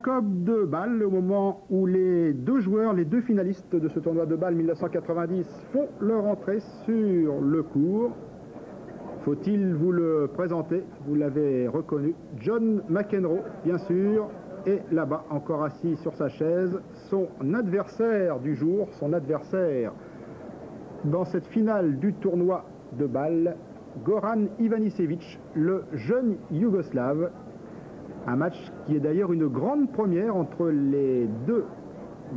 COP de Bâle, au moment où les deux joueurs, les deux finalistes de ce tournoi de Bâle 1990 font leur entrée sur le court. Faut-il vous le présenter? Vous l'avez reconnu, John McEnroe, bien sûr, et là-bas, encore assis sur sa chaise, son adversaire du jour, son adversaire dans cette finale du tournoi de Bâle, Goran Ivanisević, le jeune Yougoslave. Un match qui est d'ailleurs une grande première entre les deux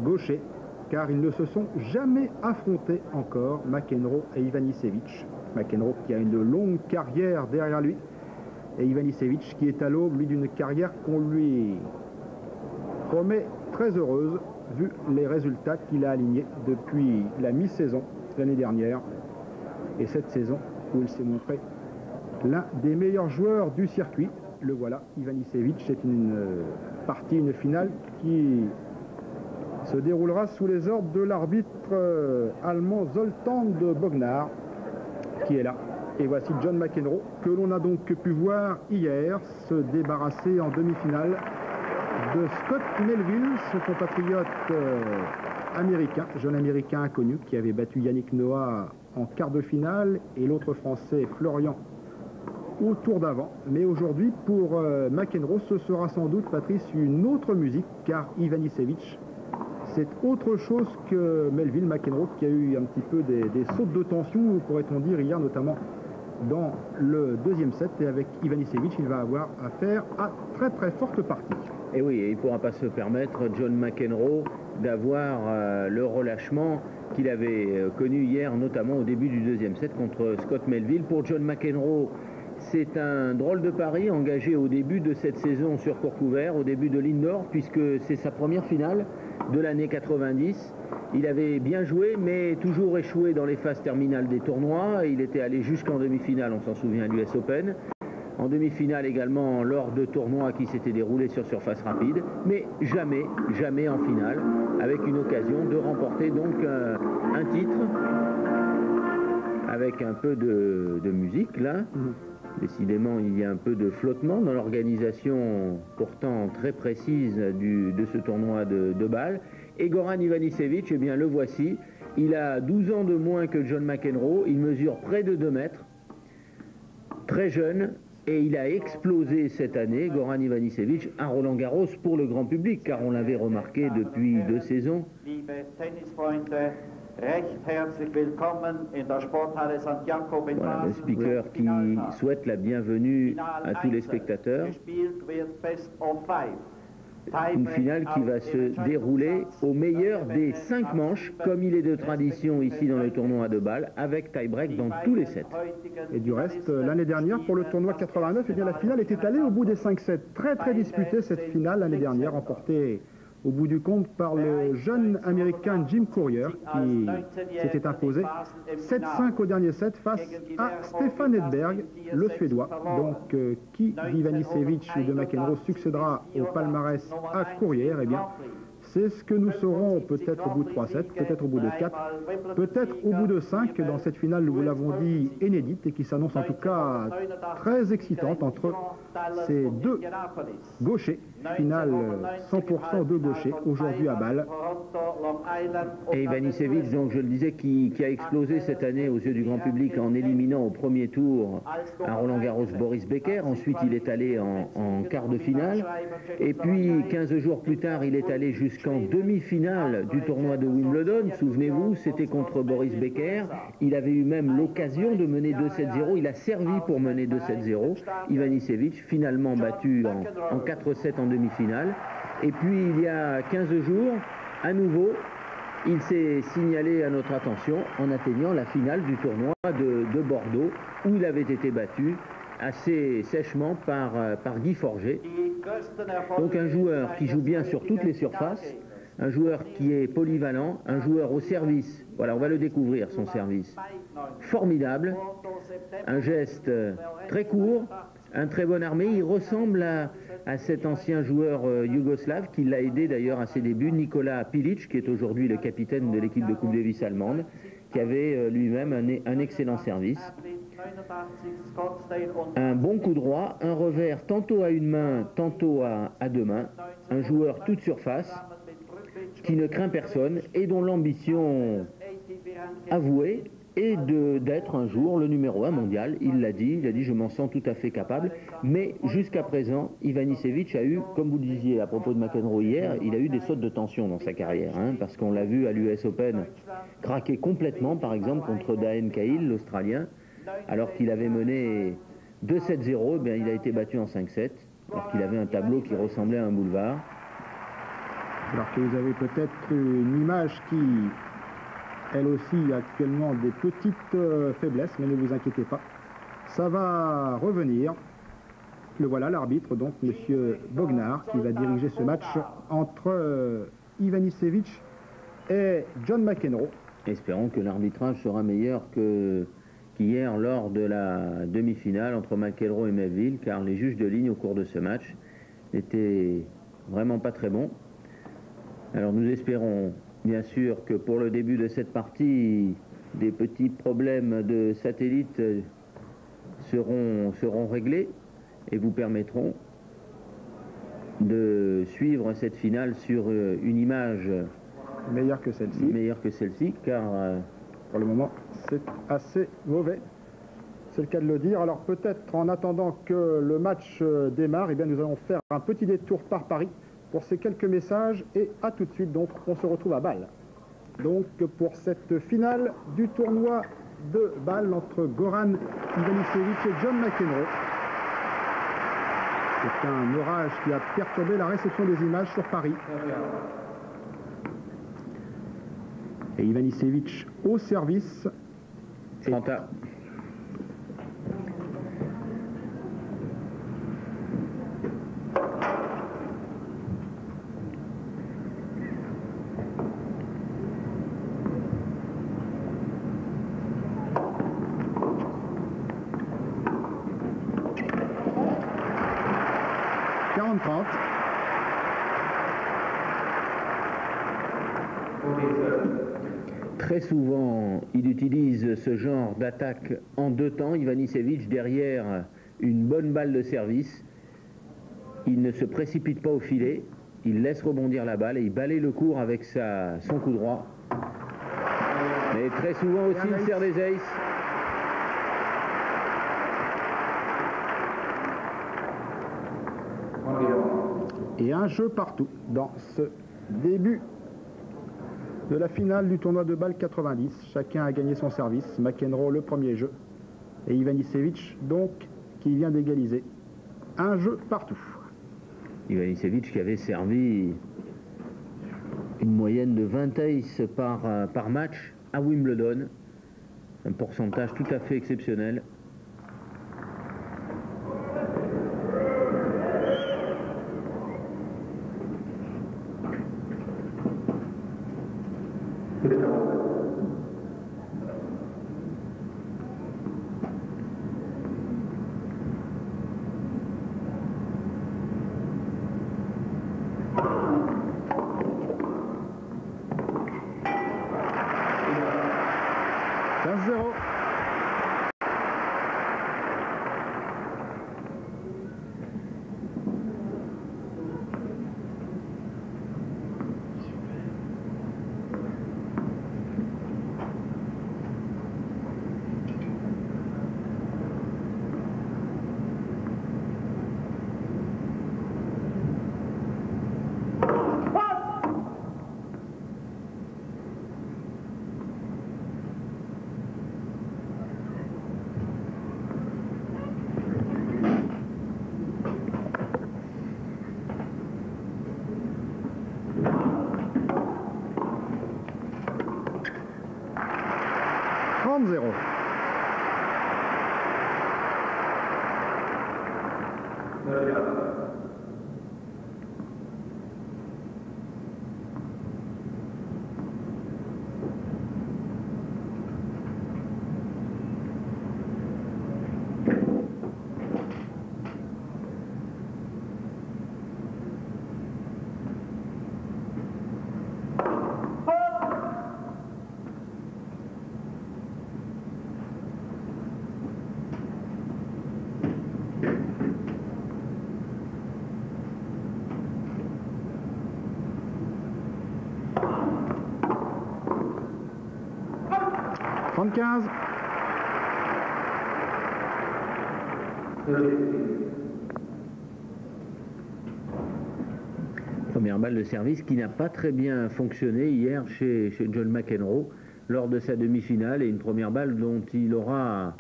gauchers, car ils ne se sont jamais affrontés encore, McEnroe et Ivanisević. McEnroe qui a une longue carrière derrière lui, et Ivanisević qui est à l'aube, lui, d'une carrière qu'on lui promet très heureuse, vu les résultats qu'il a alignés depuis la mi-saison l'année dernière, et cette saison où il s'est montré l'un des meilleurs joueurs du circuit. Le voilà, Ivanisević. C'est une partie, une finale qui se déroulera sous les ordres de l'arbitre allemand Zoltán Bognar, qui est là. Et voici John McEnroe, que l'on a donc pu voir hier se débarrasser en demi-finale de Scott Melville, son compatriote américain, jeune américain inconnu, qui avait battu Yannick Noah en quart de finale, et l'autre français, Florian, au tour d'avant. Mais aujourd'hui, pour McEnroe, ce sera sans doute, Patrice, une autre musique, car Ivanisević, c'est autre chose que Melville. McEnroe qui a eu un petit peu des sautes de tension, pourrait-on dire, hier, notamment dans le deuxième set. Et avec Ivanisević, il va avoir affaire à très très forte partie. Et oui, il ne pourra pas se permettre, John McEnroe, d'avoir le relâchement qu'il avait connu hier, notamment au début du deuxième set contre Scott Melville. Pour John McEnroe, c'est un drôle de pari engagé au début de cette saison sur court couvert, au début de l'indoor, puisque c'est sa première finale de l'année 90. Il avait bien joué, mais toujours échoué dans les phases terminales des tournois. Il était allé jusqu'en demi-finale, on s'en souvient, à l'US Open. En demi-finale également lors de tournois qui s'étaient déroulés sur surface rapide, mais jamais en finale, avec une occasion de remporter donc un titre, avec un peu de musique là. Décidément, il y a un peu de flottement dans l'organisation pourtant très précise de ce tournoi de Bâle. Et Goran Ivanisević, eh bien le voici, il a 12 ans de moins que John McEnroe, il mesure près de 2 mètres, très jeune, et il a explosé cette année, Goran Ivanisević, à Roland-Garros pour le grand public, car on l'avait remarqué depuis 2 saisons. Voilà, le speaker qui souhaite la bienvenue à tous les spectateurs. Une finale qui va se dérouler au meilleur des 5 manches, comme il est de tradition ici dans le tournoi de Bâle, avec tie-break dans tous les sets. Et du reste, l'année dernière, pour le tournoi 89, eh bien, la finale était allée au bout des 5 sets. Très très disputée cette finale l'année dernière, remportée au bout du compte par le jeune américain Jim Courier, qui s'était imposé 7-5 au dernier set face à Stefan Edberg, le Suédois. Donc, qui d'Ivanisević ou de McEnroe succédera au palmarès à Courier? Eh bien, c'est ce que nous saurons peut-être au bout de 3 sets, peut-être au bout de 4, peut-être au bout de 5 dans cette finale, nous l'avons dit, inédite et qui s'annonce en tout cas très excitante entre ces deux gauchers. Finale 100% de gauchers aujourd'hui à Bâle. Et Ivanisević, donc je le disais, qui a explosé cette année aux yeux du grand public en éliminant au premier tour à Roland-Garros Boris Becker. Ensuite, il est allé en quart de finale. Et puis, 15 jours plus tard, il est allé jusqu'en demi-finale du tournoi de Wimbledon. Souvenez-vous, c'était contre Boris Becker. Il avait eu même l'occasion de mener 2-7-0. Il a servi pour mener 2-7-0. Ivanisević, finalement battu en 4-7 en demi-finale. Et puis, il y a 15 jours, à nouveau, il s'est signalé à notre attention en atteignant la finale du tournoi de Bordeaux, où il avait été battu assez sèchement par Guy Forget. Donc un joueur qui joue bien sur toutes les surfaces, un joueur qui est polyvalent, un joueur au service. Voilà, on va le découvrir, son service. Formidable, un geste très court, un très bon armé. Il ressemble à cet ancien joueur yougoslave qui l'a aidé d'ailleurs à ses débuts, Nikola Pilic, qui est aujourd'hui le capitaine de l'équipe de Coupe Davis allemande, qui avait lui-même un excellent service. Un bon coup droit, un revers tantôt à une main, tantôt à deux mains. Un joueur toute surface qui ne craint personne et dont l'ambition avouée est d'être un jour le numéro 1 mondial. Il l'a dit, je m'en sens tout à fait capable. Mais jusqu'à présent, Ivanisevic a eu, comme vous le disiez à propos de McEnroe hier, il a eu des sautes de tension dans sa carrière, hein, parce qu'on l'a vu à l'US Open craquer complètement, par exemple, contre Daen Cahill, l'Australien, alors qu'il avait mené 2-7-0, bien, il a été battu en 5-7, alors qu'il avait un tableau qui ressemblait à un boulevard. Alors que vous avez peut-être une image qui, elle aussi, a actuellement des petites faiblesses, mais ne vous inquiétez pas, ça va revenir. Le voilà, l'arbitre, donc Monsieur Bognar, qui va diriger ce match entre Ivanisevic et John McEnroe. Espérons que l'arbitrage sera meilleur qu'hier lors de la demi-finale entre McEnroe et Melville, car les juges de ligne au cours de ce match n'étaient vraiment pas très bons. Alors nous espérons bien sûr que pour le début de cette partie, des petits problèmes de satellite seront réglés et vous permettront de suivre cette finale sur une image meilleure que celle-ci, car pour le moment c'est assez mauvais, c'est le cas de le dire. Alors peut-être en attendant que le match démarre, eh bien, nous allons faire un petit détour par Paris pour ces quelques messages et à tout de suite. Donc on se retrouve à Bâle donc pour cette finale du tournoi de Bâle entre Goran Ivanisevic et John McEnroe. C'est un orage qui a perturbé la réception des images sur Paris. Et Ivanisevic au service. Frontal. Très souvent, il utilise ce genre d'attaque en deux temps. Ivanisevic, derrière une bonne balle de service, il ne se précipite pas au filet, il laisse rebondir la balle et il balaye le court avec son coup droit. Mais très souvent aussi, il sert des aces. Et un jeu partout dans ce début de la finale du tournoi de Bâle 90. Chacun a gagné son service. McEnroe le premier jeu et Ivanisevic donc qui vient d'égaliser. Un jeu partout. Ivanisevic qui avait servi une moyenne de 20 aces par match à Wimbledon. Un pourcentage tout à fait exceptionnel. 35. Première balle de service qui n'a pas très bien fonctionné hier chez John McEnroe lors de sa demi-finale, et une première balle dont il aura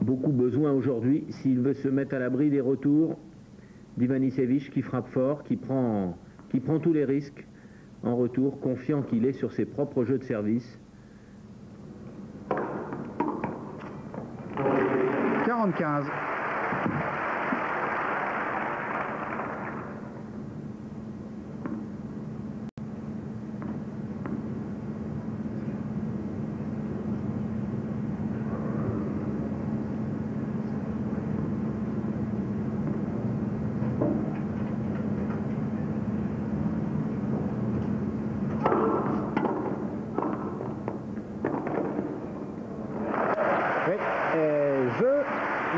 beaucoup besoin aujourd'hui s'il veut se mettre à l'abri des retours d'Ivanisevic, qui frappe fort, qui prend tous les risques en retour, confiant qu'il est sur ses propres jeux de service. 45.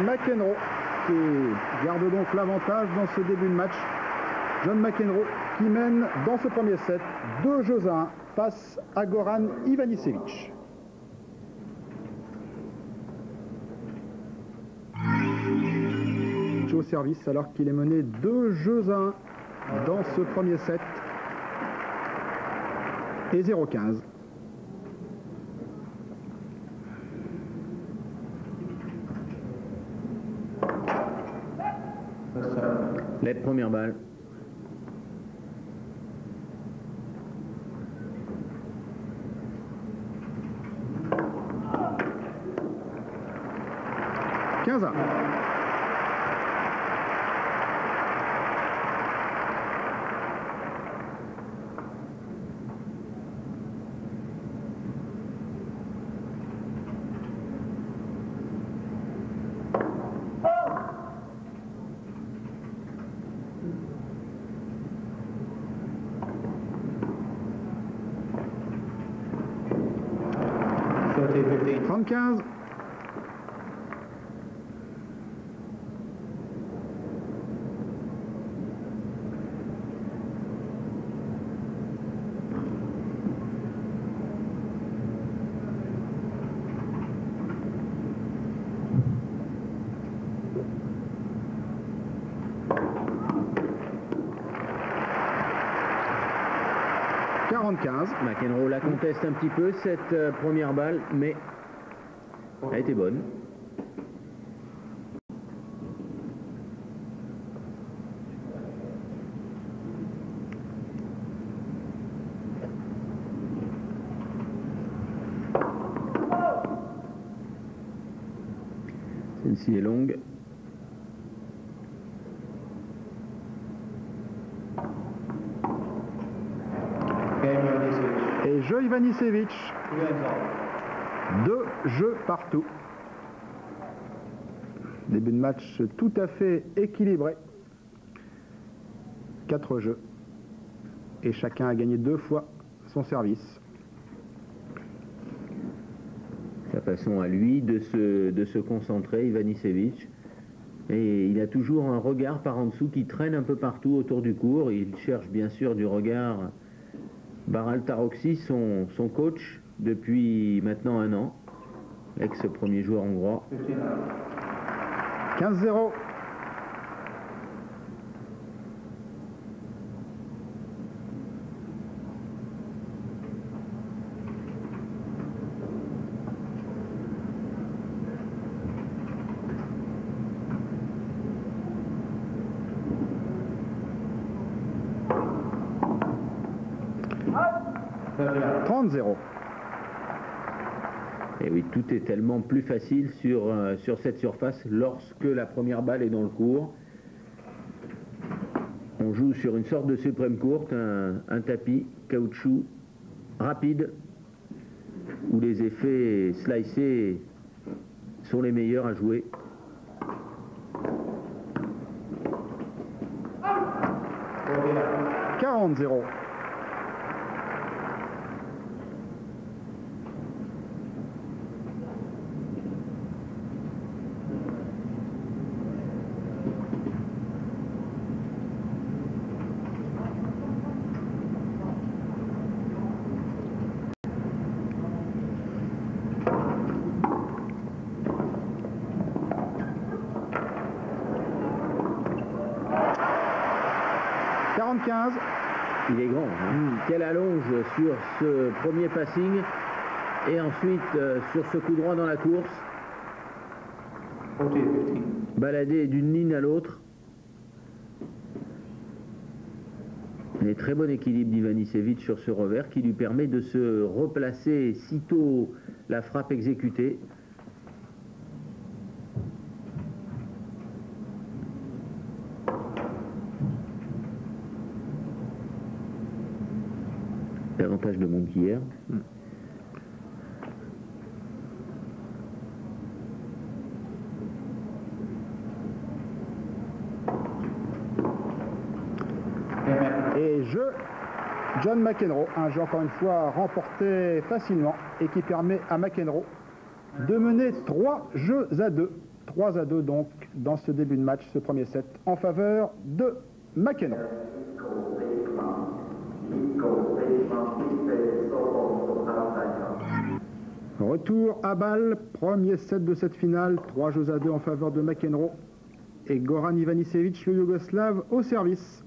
McEnroe qui garde donc l'avantage dans ce début de match. John McEnroe qui mène dans ce premier set 2-1 face à Goran Ivanisevic. Au service alors qu'il est mené 2-1 dans ce premier set et 0-15. La première balle. « 15-1. » McEnroe la conteste un petit peu cette première balle, mais elle était bonne. Celle-ci est longue. Et jeu Ivanisevic. 2 jeux partout. Début de match tout à fait équilibré. 4 jeux. Et chacun a gagné 2 fois son service. Sa façon à lui de se concentrer, Ivanisevic. Et il a toujours un regard par en dessous qui traîne un peu partout autour du court. Il cherche bien sûr du regard Baral Taroxi, son coach, depuis maintenant 1 an, ex-premier joueur hongrois. 15-0. Et oui, tout est tellement plus facile sur cette surface lorsque la première balle est dans le court. On joue sur une sorte de suprême courte, un tapis caoutchouc rapide où les effets slicés sont les meilleurs à jouer. « 40-0. 40-15. Il est grand. Hein. Quelle allonge sur ce premier passing et ensuite sur ce coup droit dans la course. Baladé d'une ligne à l'autre. Un très bon équilibre d'Ivanisevic sur ce revers qui lui permet de se replacer sitôt la frappe exécutée. Davantage de monde qu'hier. Et John McEnroe, un jeu encore une fois remporté facilement et qui permet à McEnroe de mener 3 jeux à 2. 3 à 2 donc dans ce début de match, ce premier set, en faveur de McEnroe. Retour à Bâle, premier set de cette finale, 3 jeux à 2 en faveur de McEnroe et Goran Ivanisevic, le Yougoslave, au service.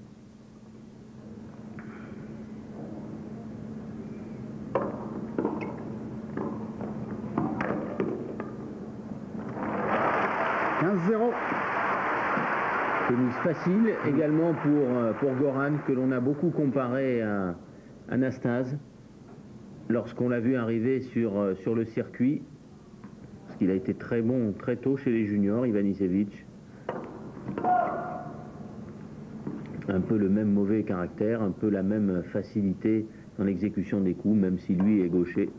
Tennis facile également pour Goran, que l'on a beaucoup comparé à Nastase lorsqu'on l'a vu arriver sur le circuit, parce qu'il a été très bon très tôt chez les juniors, Ivanisevic. Un peu le même mauvais caractère, un peu la même facilité dans l'exécution des coups, même si lui est gaucher.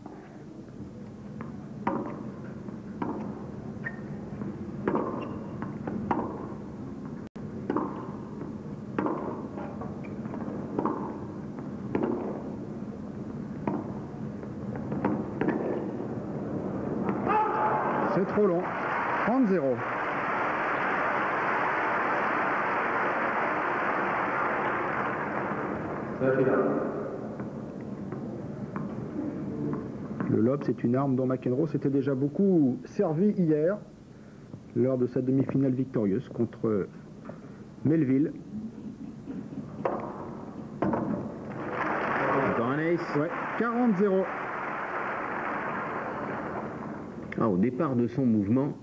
C'est trop long. 30-0. Le lob, c'est une arme dont McEnroe s'était déjà beaucoup servi hier lors de sa demi-finale victorieuse contre Melville. Encore un ace. Ouais, 40-0. Au départ de son mouvement,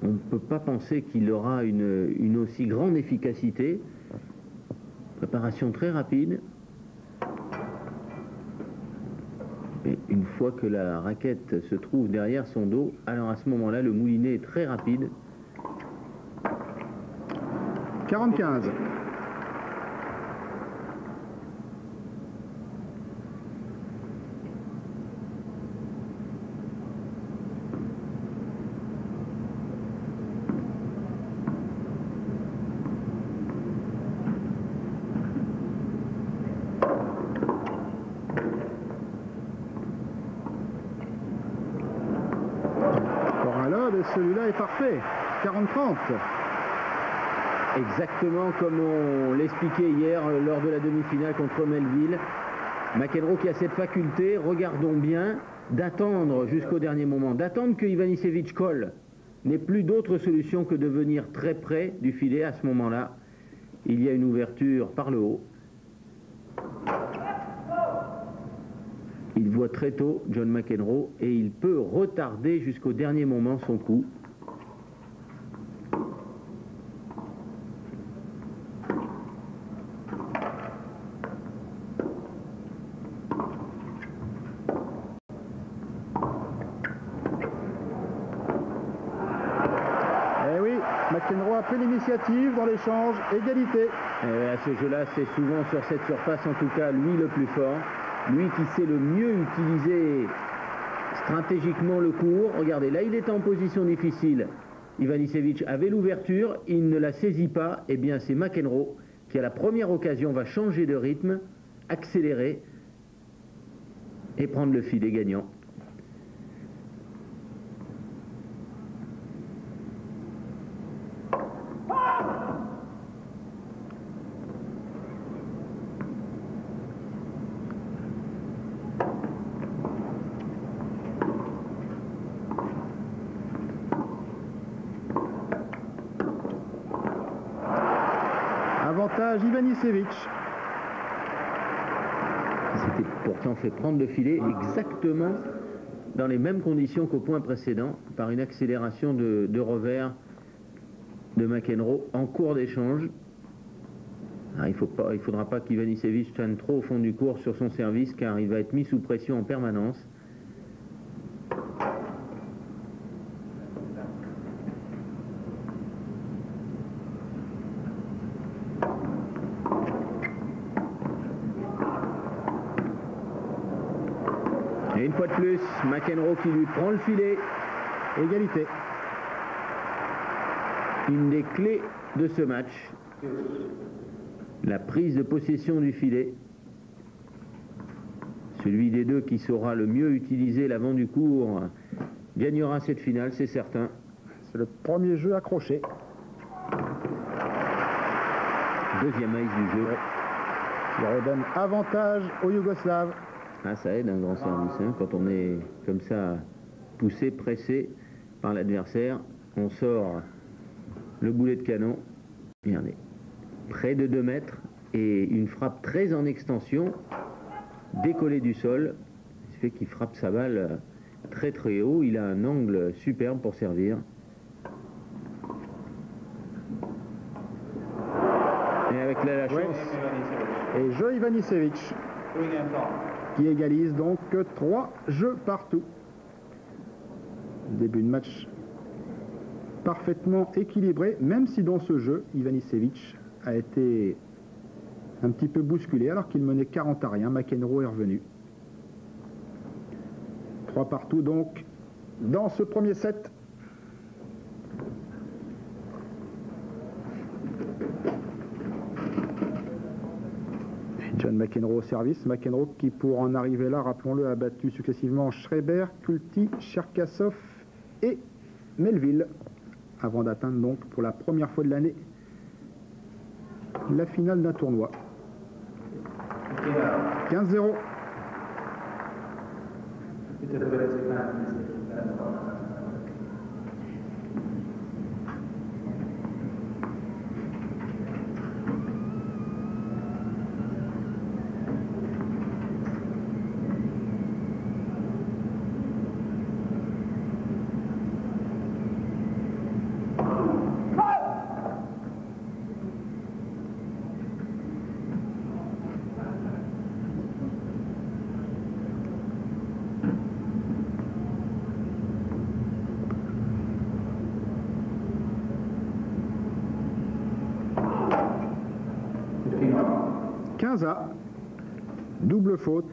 on ne peut pas penser qu'il aura une aussi grande efficacité. Préparation très rapide. Et une fois que la raquette se trouve derrière son dos, alors à ce moment-là, le moulinet est très rapide. 40-15. Et celui-là est parfait. 40-30. Exactement comme on l'expliquait hier lors de la demi-finale contre Melville. McEnroe qui a cette faculté, regardons bien, d'attendre jusqu'au dernier moment, d'attendre que Ivanisevic colle. N'ait plus d'autre solution que de venir très près du filet. À ce moment-là, il y a une ouverture par le haut. Il voit très tôt John McEnroe et il peut retarder jusqu'au dernier moment son coup. Eh oui, McEnroe a pris l'initiative dans l'échange, égalité. À ce jeu-là, c'est souvent sur cette surface, en tout cas, lui le plus fort. Lui qui sait le mieux utiliser stratégiquement le court. Regardez, là il est en position difficile. Ivanisevic avait l'ouverture, il ne la saisit pas. Eh bien c'est McEnroe qui à la première occasion va changer de rythme, accélérer et prendre le filet gagnant. Avantage avantage Ivanisevic. Il s'était pourtant fait prendre le filet exactement dans les mêmes conditions qu'au point précédent, par une accélération de revers de McEnroe en cours d'échange. Il ne faudra pas qu'Ivanisevic traîne trop au fond du court sur son service, car il va être mis sous pression en permanence. Et une fois de plus, McEnroe qui lui prend le filet. Égalité. Une des clés de ce match, la prise de possession du filet. Celui des deux qui saura le mieux utiliser l'avant du court gagnera cette finale, c'est certain. C'est le premier jeu accroché. Deuxième ace du jeu. Il redonne avantage aux Yougoslaves. Ah, ça aide un grand service, hein, quand on est comme ça poussé, pressé par l'adversaire. On sort le boulet de canon. Regardez, près de 2 mètres et une frappe très en extension, décollée du sol. Ce qui fait qu'il frappe sa balle très très haut. Il a un angle superbe pour servir. Et avec la chance. Et jeu Ivanisevic qui égalise donc 3 jeux partout. Début de match parfaitement équilibré, même si dans ce jeu, Ivanisevic a été un petit peu bousculé alors qu'il menait 40-rien. McEnroe est revenu. 3 partout donc dans ce premier set. John McEnroe au service. McEnroe qui, pour en arriver là, rappelons-le, a battu successivement Schreiber, Kulti, Cherkassov et Melville, avant d'atteindre donc pour la première fois de l'année la finale d'un tournoi. 15-0. À double faute.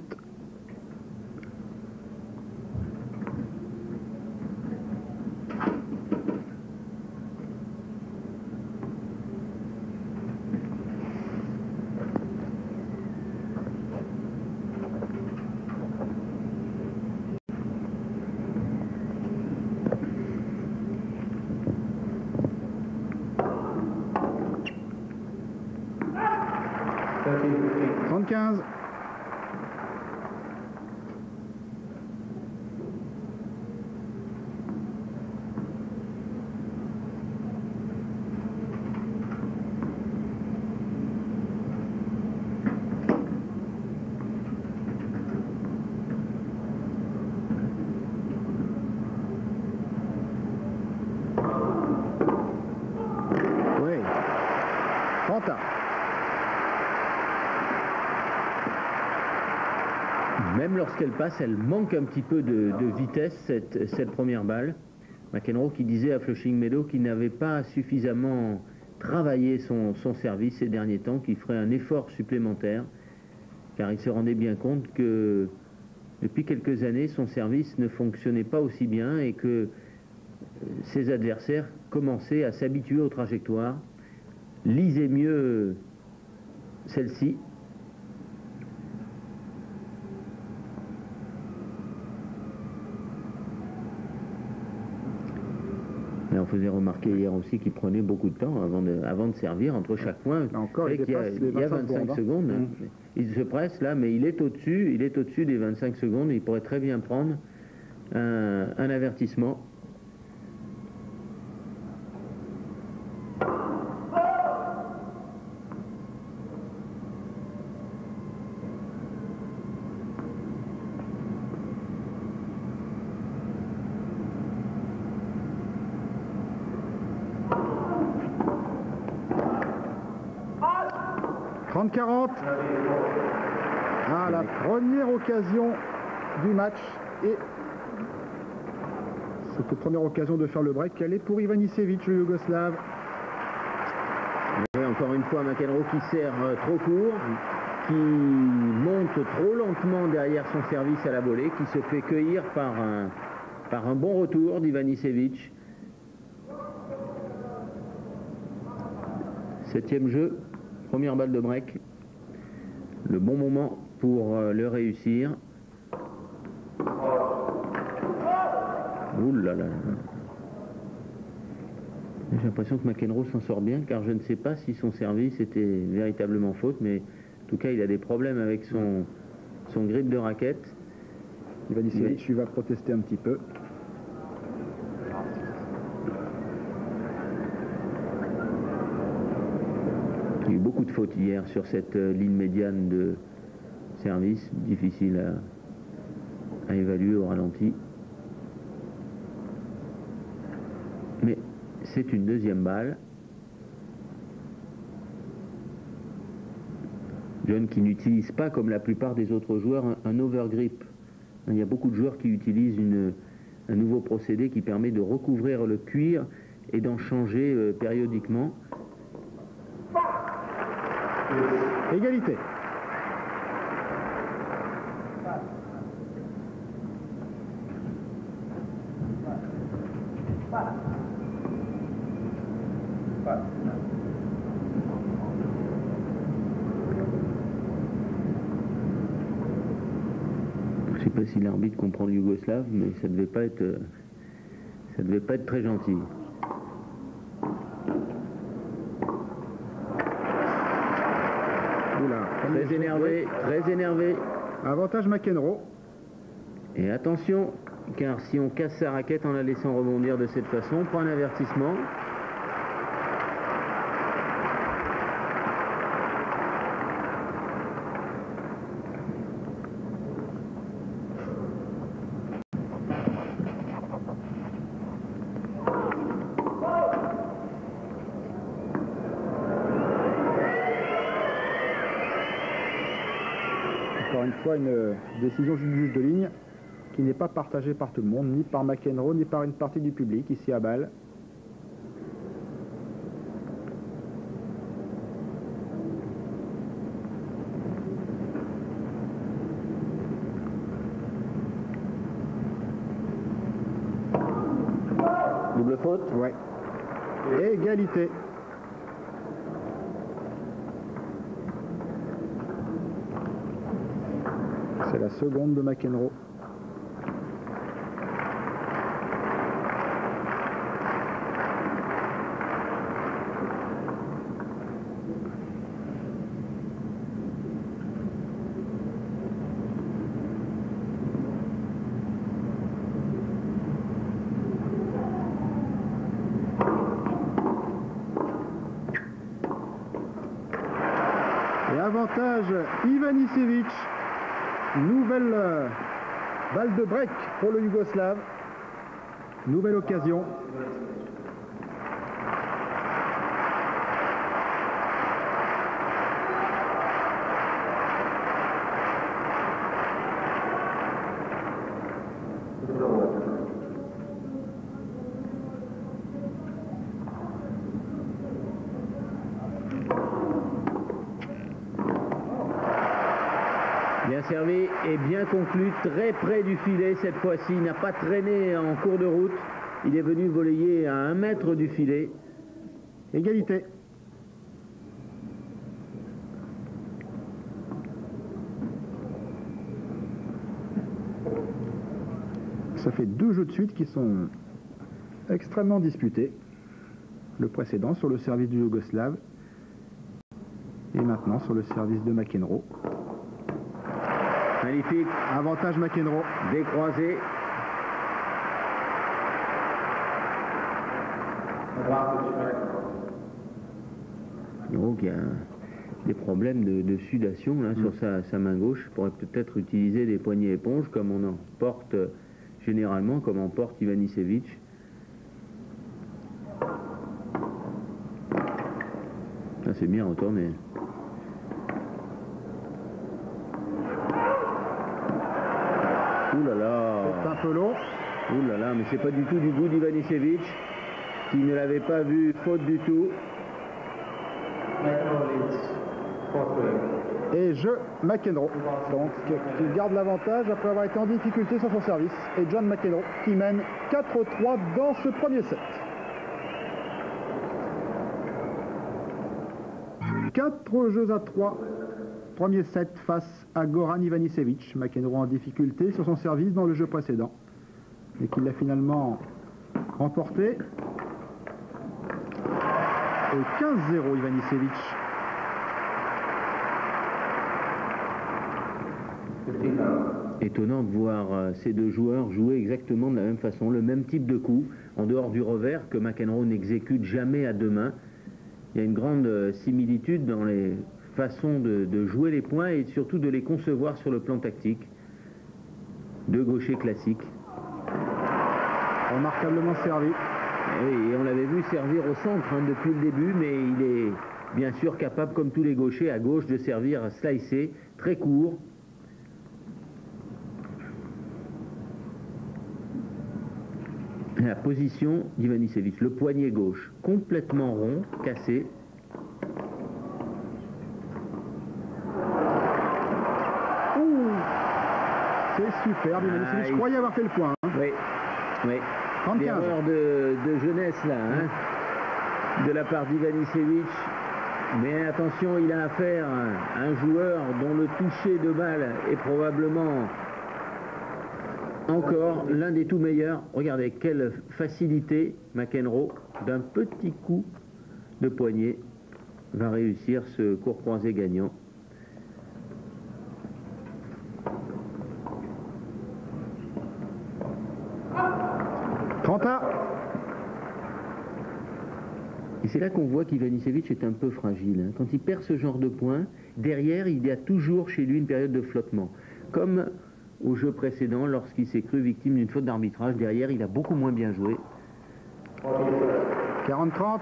Oui. Fanta. Même lorsqu'elle passe, elle manque un petit peu de vitesse, cette première balle. McEnroe qui disait à Flushing Meadows qu'il n'avait pas suffisamment travaillé son service ces derniers temps, qu'il ferait un effort supplémentaire, car il se rendait bien compte que depuis quelques années, son service ne fonctionnait pas aussi bien et que ses adversaires commençaient à s'habituer aux trajectoires, lisaient mieux celle-ci. Et on faisait remarquer hier aussi qu'il prenait beaucoup de temps avant de servir entre chaque point. Encore, il y a 25 secondes. Il se presse là, mais il est au-dessus des 25 secondes. Il pourrait très bien prendre un avertissement. 30-40. Ah, la première occasion du match. Et cette première occasion de faire le break, elle est pour Ivanisevic, le Yougoslave. Et encore une fois, McEnroe qui sert trop court, qui monte trop lentement derrière son service à la volée, qui se fait cueillir par un bon retour d'Ivanisevic. 7e jeu, première balle de break. Le bon moment pour le réussir. Ouh là là. J'ai l'impression que McEnroe s'en sort bien, car je ne sais pas si son service était véritablement faute, mais en tout cas il a des problèmes avec son grip de raquette. Ivanisevic va protester un petit peu. Il y a eu beaucoup de fautes hier sur cette ligne médiane de service, difficile à évaluer au ralenti. Mais c'est une deuxième balle. John qui n'utilise pas, comme la plupart des autres joueurs, un overgrip. Il y a beaucoup de joueurs qui utilisent un nouveau procédé qui permet de recouvrir le cuir et d'en changer périodiquement. Égalité. Je ne sais pas si l'arbitre comprend le yougoslave, mais ça devait pas être très gentil. Oula, Très énervé, très énervé. Avantage McEnroe. Et attention, car si on casse sa raquette en la laissant rebondir de cette façon, on prend un avertissement. Encore une fois, une décision du juge de ligne qui n'est pas partagée par tout le monde, ni par McEnroe, ni par une partie du public ici à Bâle. Double faute. Ouais. Égalité. C'est la seconde de McEnroe. Et avantage Ivanisevic. Nouvelle balle de break pour le Yougoslave. Nouvelle occasion. Bien servi et bien conclu, très près du filet cette fois-ci. Il n'a pas traîné en cours de route. Il est venu volleyer à 1 mètre du filet. Égalité. Ça fait 2 jeux de suite qui sont extrêmement disputés. Le précédent sur le service du Yougoslave et maintenant sur le service de McEnroe. Magnifique. Avantage McEnroe. Décroisé. Donc il y a des problèmes de sudation là, sur sa main gauche. Il pourrait peut-être utiliser des poignées éponges comme on en porte généralement, comme en porte Ivanisevic. Ça c'est bien retourné. Ouh là là. C'est un peu long. Ouh là là, mais c'est pas du tout du goût d'Ivanisevic, qui ne l'avait pas vu faute du tout. Et jeu McEnroe, donc qui garde l'avantage après avoir été en difficulté sur son service. Et John McEnroe qui mène 4-3 dans ce premier set. 4 jeux à 3. Premier set face à Goran Ivanisevic. McEnroe en difficulté sur son service dans le jeu précédent. Et qu'il a finalement remporté. Et 15-0 Ivanisevic. Étonnant de voir ces deux joueurs jouer exactement de la même façon, le même type de coup, en dehors du revers que McEnroe n'exécute jamais à deux mains. Il y a une grande similitude dans les façons de jouer les points et surtout de les concevoir sur le plan tactique. Deux gauchers classiques. Remarquablement servi. Et on l'avait vu servir au centre depuis le début, mais il est bien sûr capable, comme tous les gauchers, à gauche de servir à slicer, très court. La position d'Ivanisevic, le poignet gauche, complètement rond, cassé. C'est superbe, Ivanisevic. Je croyais avoir fait le point. Oui, oui. 35. Erreur de jeunesse là, de la part d'Ivanisevic. Mais attention, il a affaire à un joueur dont le toucher de balle est probablement encore l'un des tout meilleurs. Regardez quelle facilité McEnroe, d'un petit coup de poignet, va réussir ce court croisé gagnant. Et c'est là qu'on voit qu'Ivanisevic est un peu fragile. Quand il perd ce genre de points, derrière, il y a toujours chez lui une période de flottement. Comme au jeu précédent, lorsqu'il s'est cru victime d'une faute d'arbitrage, derrière, il a beaucoup moins bien joué. 40-30.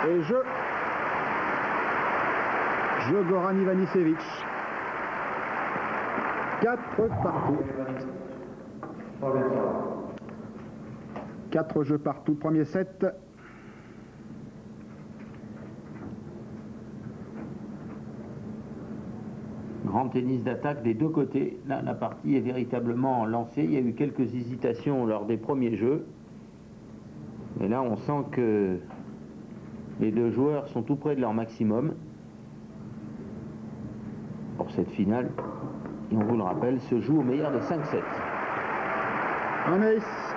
Et jeu Goran Ivanisevic. 4 partout. 4 jeux partout. Premier set. Grand tennis d'attaque des deux côtés. Là, la partie est véritablement lancée. Il y a eu quelques hésitations lors des premiers jeux. Mais là, on sent que les deux joueurs sont tout près de leur maximum pour cette finale. Et on vous le rappelle, se joue au meilleur des 5 sets. Un ace.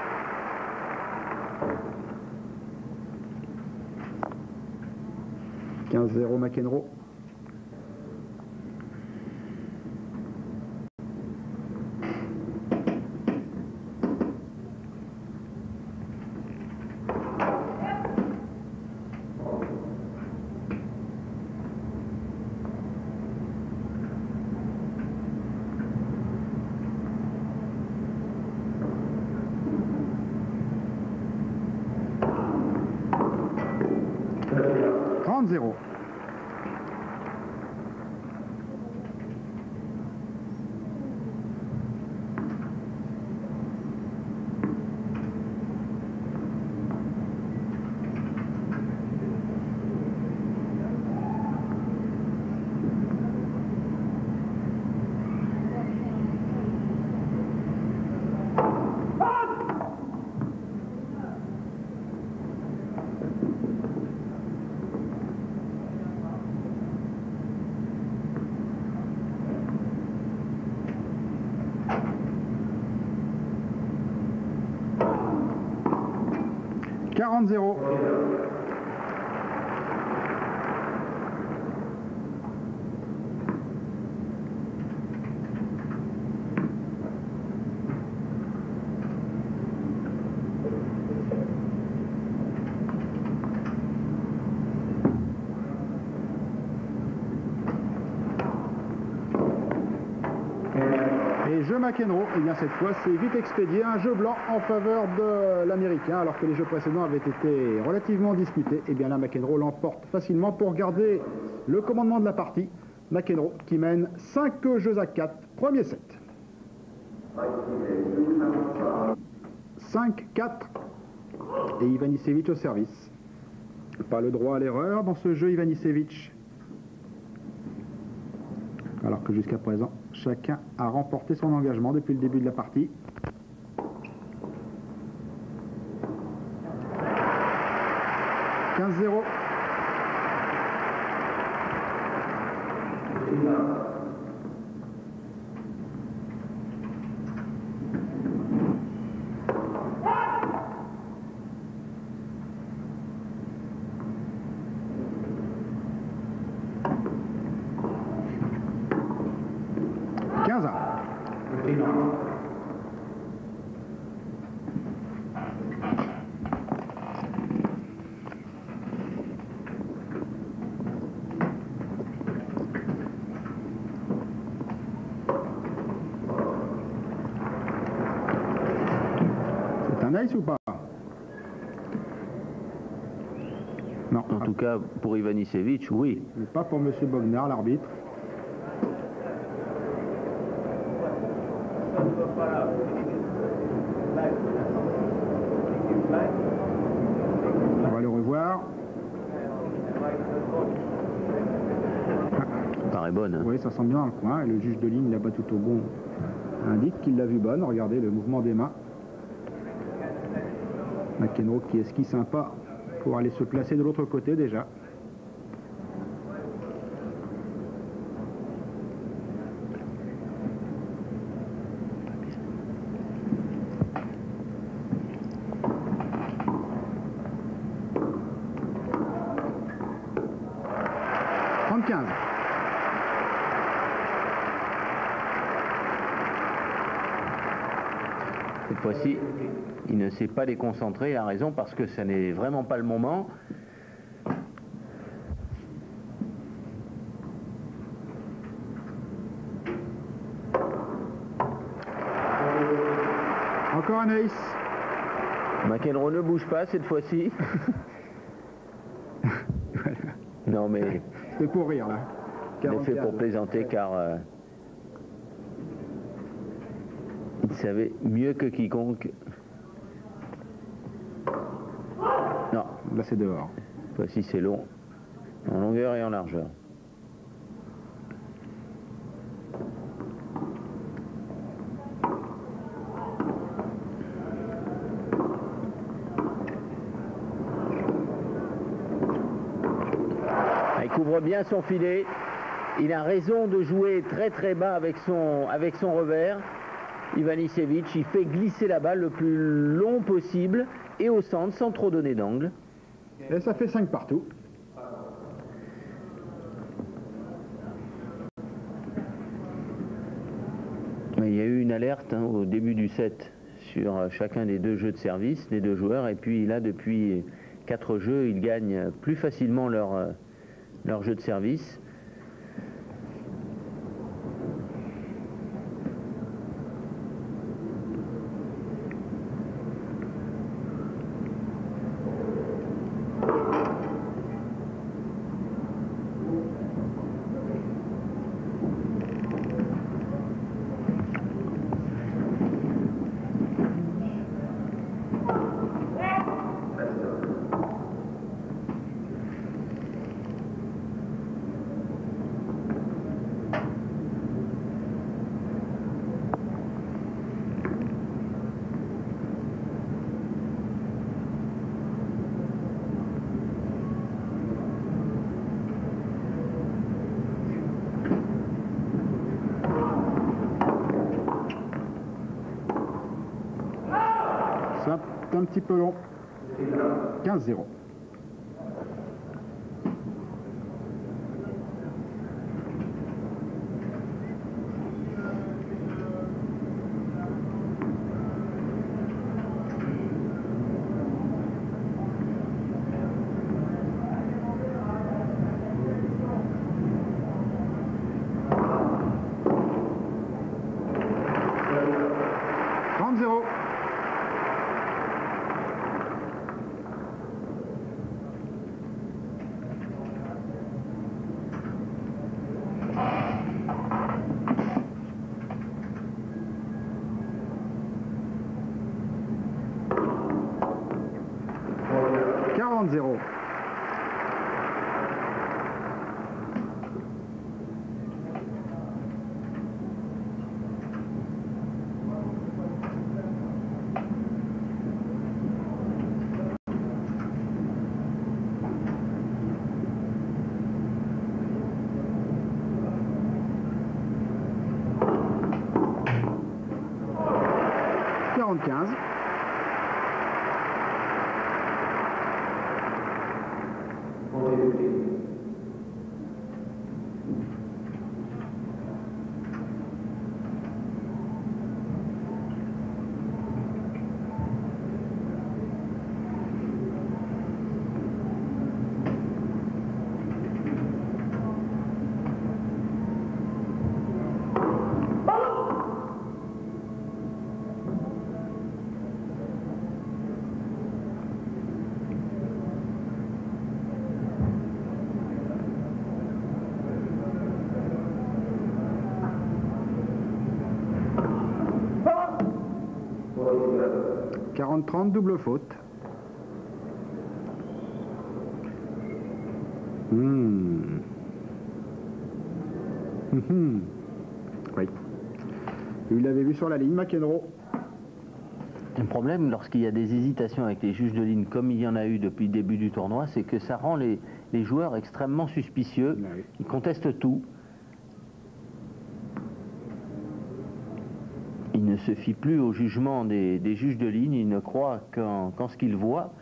« 15-0 McEnroe. Zéro. Zéro. jeu McEnroe, et bien cette fois c'est vite expédié, un jeu blanc en faveur de l'américain, alors que les jeux précédents avaient été relativement disputés. Et bien là McEnroe l'emporte facilement pour garder le commandement de la partie. McEnroe qui mène 5 jeux à 4, premier set. 5-4 et Ivanisevic au service. Pas le droit à l'erreur dans ce jeu Ivanisevic. Alors que jusqu'à présent, chacun a remporté son engagement depuis le début de la partie. « 15-0 ». Nice ou pas? Non. En tout cas, pour Ivanisevic, oui. Mais pas pour M. Bognar, l'arbitre. On va le revoir. Ça paraît bonne. Hein. Oui, ça sent bien dans le coin. Et le juge de ligne, là-bas tout au bon, indique qu'il l'a vu bonne. Regardez le mouvement des mains. McEnroe qui esquisse un pas pour aller se placer de l'autre côté déjà. Cette fois-ci, il ne sait pas les concentrer, il a raison, parce que ça n'est vraiment pas le moment. Encore un ace. McEnroe ne bouge pas cette fois-ci. Voilà. Non mais... C'est pour rire là. Il est fait pour plaisanter car... il savait mieux que quiconque. Non. Là c'est dehors. Voici c'est long, en longueur et en largeur. Il couvre bien son filet. Il a raison de jouer très très bas avec son revers. Ivanisevic, il fait glisser la balle le plus long possible et au centre sans trop donner d'angle. Et ça fait 5 partout. Il y a eu une alerte au début du set sur chacun des deux jeux de service des deux joueurs, et puis là depuis 4 jeux ils gagnent plus facilement leur jeu de service. C'est un petit peu long. 15-0. 40-0. -15. « 40-30, double faute. Oui. Il l'avait vu sur la ligne, McEnroe. Le problème, lorsqu'il y a des hésitations avec les juges de ligne, comme il y en a eu depuis le début du tournoi, c'est que ça rend les joueurs extrêmement suspicieux. Oui. Ils contestent tout. Ils ne se fient plus au jugement des juges de ligne, ils ne croient qu'en ce qu'ils voient.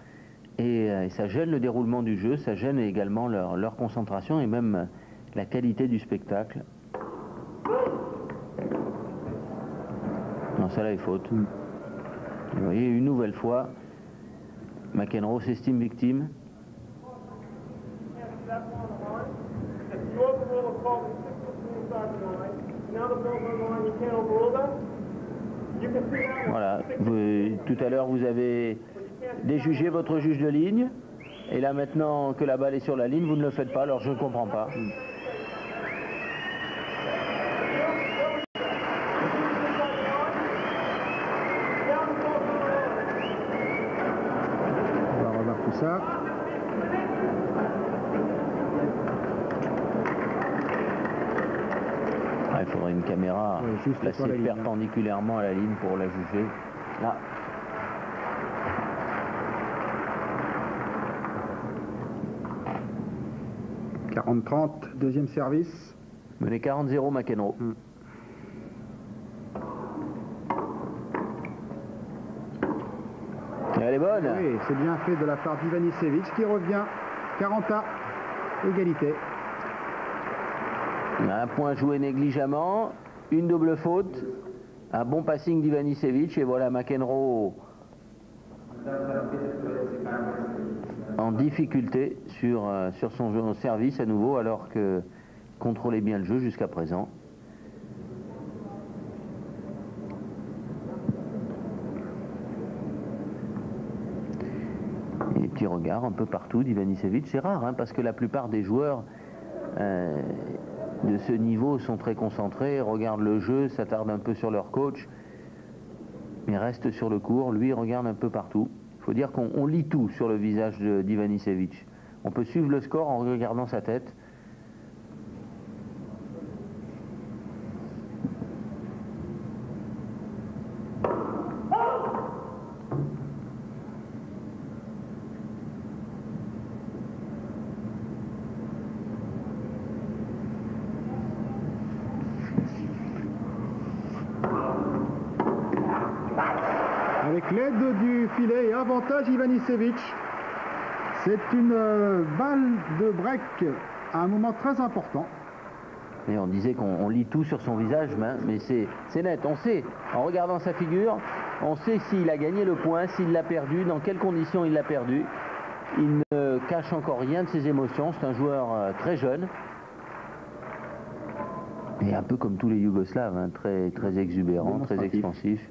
Et ça gêne le déroulement du jeu, ça gêne également leur concentration et même la qualité du spectacle. Non, ça là est faute. Vous voyez, une nouvelle fois, McEnroe s'estime victime. Voilà, tout à l'heure vous avez déjugé votre juge de ligne, et là maintenant que la balle est sur la ligne, vous ne le faites pas, alors je ne comprends pas. On va revoir tout ça. Ah, il faudrait une caméra juste placée sur la ligne, perpendiculairement à la ligne pour la juger. Là. « 40-30, deuxième service. » Mené 40-0 McEnroe. Et elle est bonne. Oui, c'est bien fait de la part d'Ivanisevic qui revient 40 à égalité. Un point joué négligemment, une double faute, un bon passing d'Ivanisevic et voilà McEnroe en difficulté sur son service à nouveau alors que contrôlait bien le jeu jusqu'à présent. Et des petits regards un peu partout d'Ivanisevic, c'est rare hein, parce que la plupart des joueurs de ce niveau sont très concentrés, regardent le jeu, s'attardent un peu sur leur coach, mais restent sur le court. Lui, il regarde un peu partout. Il faut dire qu'on lit tout sur le visage d'Ivanisevic. On peut suivre le score en regardant sa tête. Avec l'aide du filet et avantage Ivanisevic. C'est une balle de break à un moment très important. Et on disait qu'on lit tout sur son visage, mais c'est net, on sait, en regardant sa figure, on sait s'il a gagné le point, s'il l'a perdu, dans quelles conditions il l'a perdu. Il ne cache encore rien de ses émotions, c'est un joueur très jeune. Et un peu comme tous les Yougoslaves, hein, très exubérant, très expansif.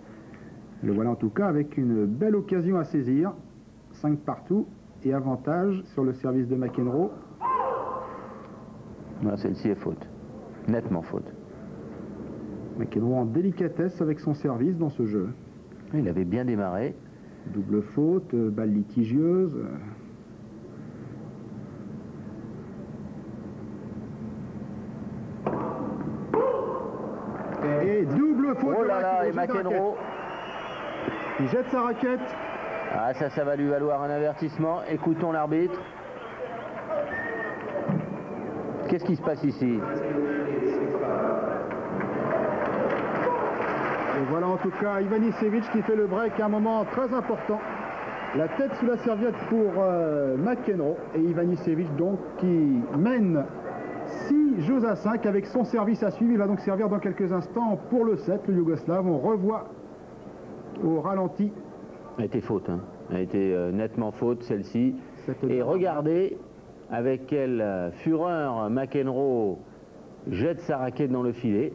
Le voilà en tout cas avec une belle occasion à saisir. 5 partout et avantage sur le service de McEnroe. Celle-ci est faute. Nettement faute. McEnroe en délicatesse avec son service dans ce jeu. Il avait bien démarré. Double faute, balle litigieuse. Et double faute. Oh là là, et McEnroe. Il jette sa raquette. Ah, ça va lui valoir un avertissement. Écoutons l'arbitre. Qu'est-ce qui se passe ici? Et voilà en tout cas Ivanisevic qui fait le break à un moment très important. La tête sous la serviette pour McEnroe. Et Ivanisevic donc qui mène 6-5 avec son service à suivre. Il va donc servir dans quelques instants pour le 7, le Yougoslave. On revoit au ralenti. Elle a été faute, hein. Elle a été nettement faute celle-ci. Et regardez avec quelle fureur McEnroe jette sa raquette dans le filet.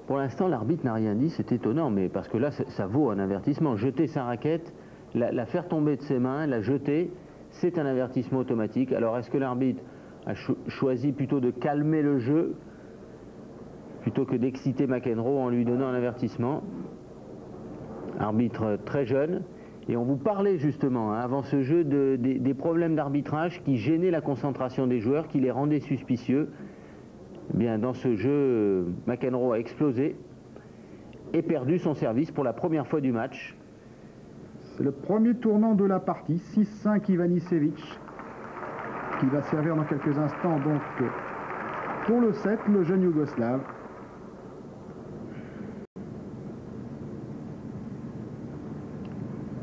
Pour l'instant, l'arbitre n'a rien dit, c'est étonnant, mais parce que là, ça vaut un avertissement. Jeter sa raquette, la faire tomber de ses mains, la jeter, c'est un avertissement automatique. Alors, est-ce que l'arbitre a choisi plutôt de calmer le jeu plutôt que d'exciter McEnroe en lui donnant un avertissement? Arbitre très jeune. Et on vous parlait justement, hein, avant ce jeu, des problèmes d'arbitrage qui gênaient la concentration des joueurs, qui les rendaient suspicieux. Eh bien, dans ce jeu, McEnroe a explosé et perdu son service pour la première fois du match. C'est le premier tournant de la partie. 6-5 Ivanisevic qui va servir dans quelques instants donc pour le 7, le jeune Yougoslave.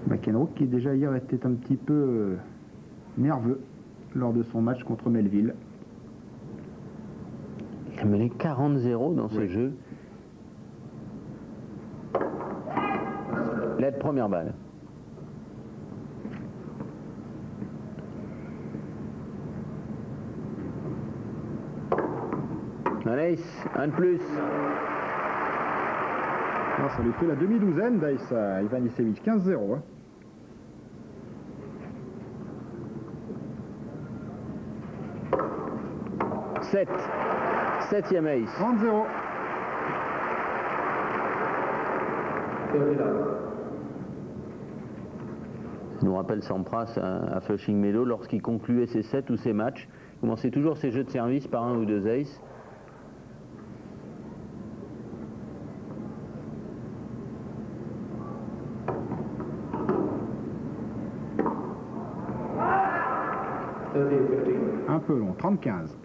McEnroe qui déjà hier était un petit peu nerveux lors de son match contre Melville. Il a mené 40-0 dans ce jeu. L'aide première balle. Un ace, un de plus. Alors, ça lui fait la demi-douzaine d'ace à Ivanisevic, 15-0. Hein. Septième ace. 30-0. Ça nous rappelle Sampras à Flushing Meadow lorsqu'il concluait ses sets ou ses matchs. Il commençait toujours ses jeux de service par un ou deux aces. Un peu long, 30-15.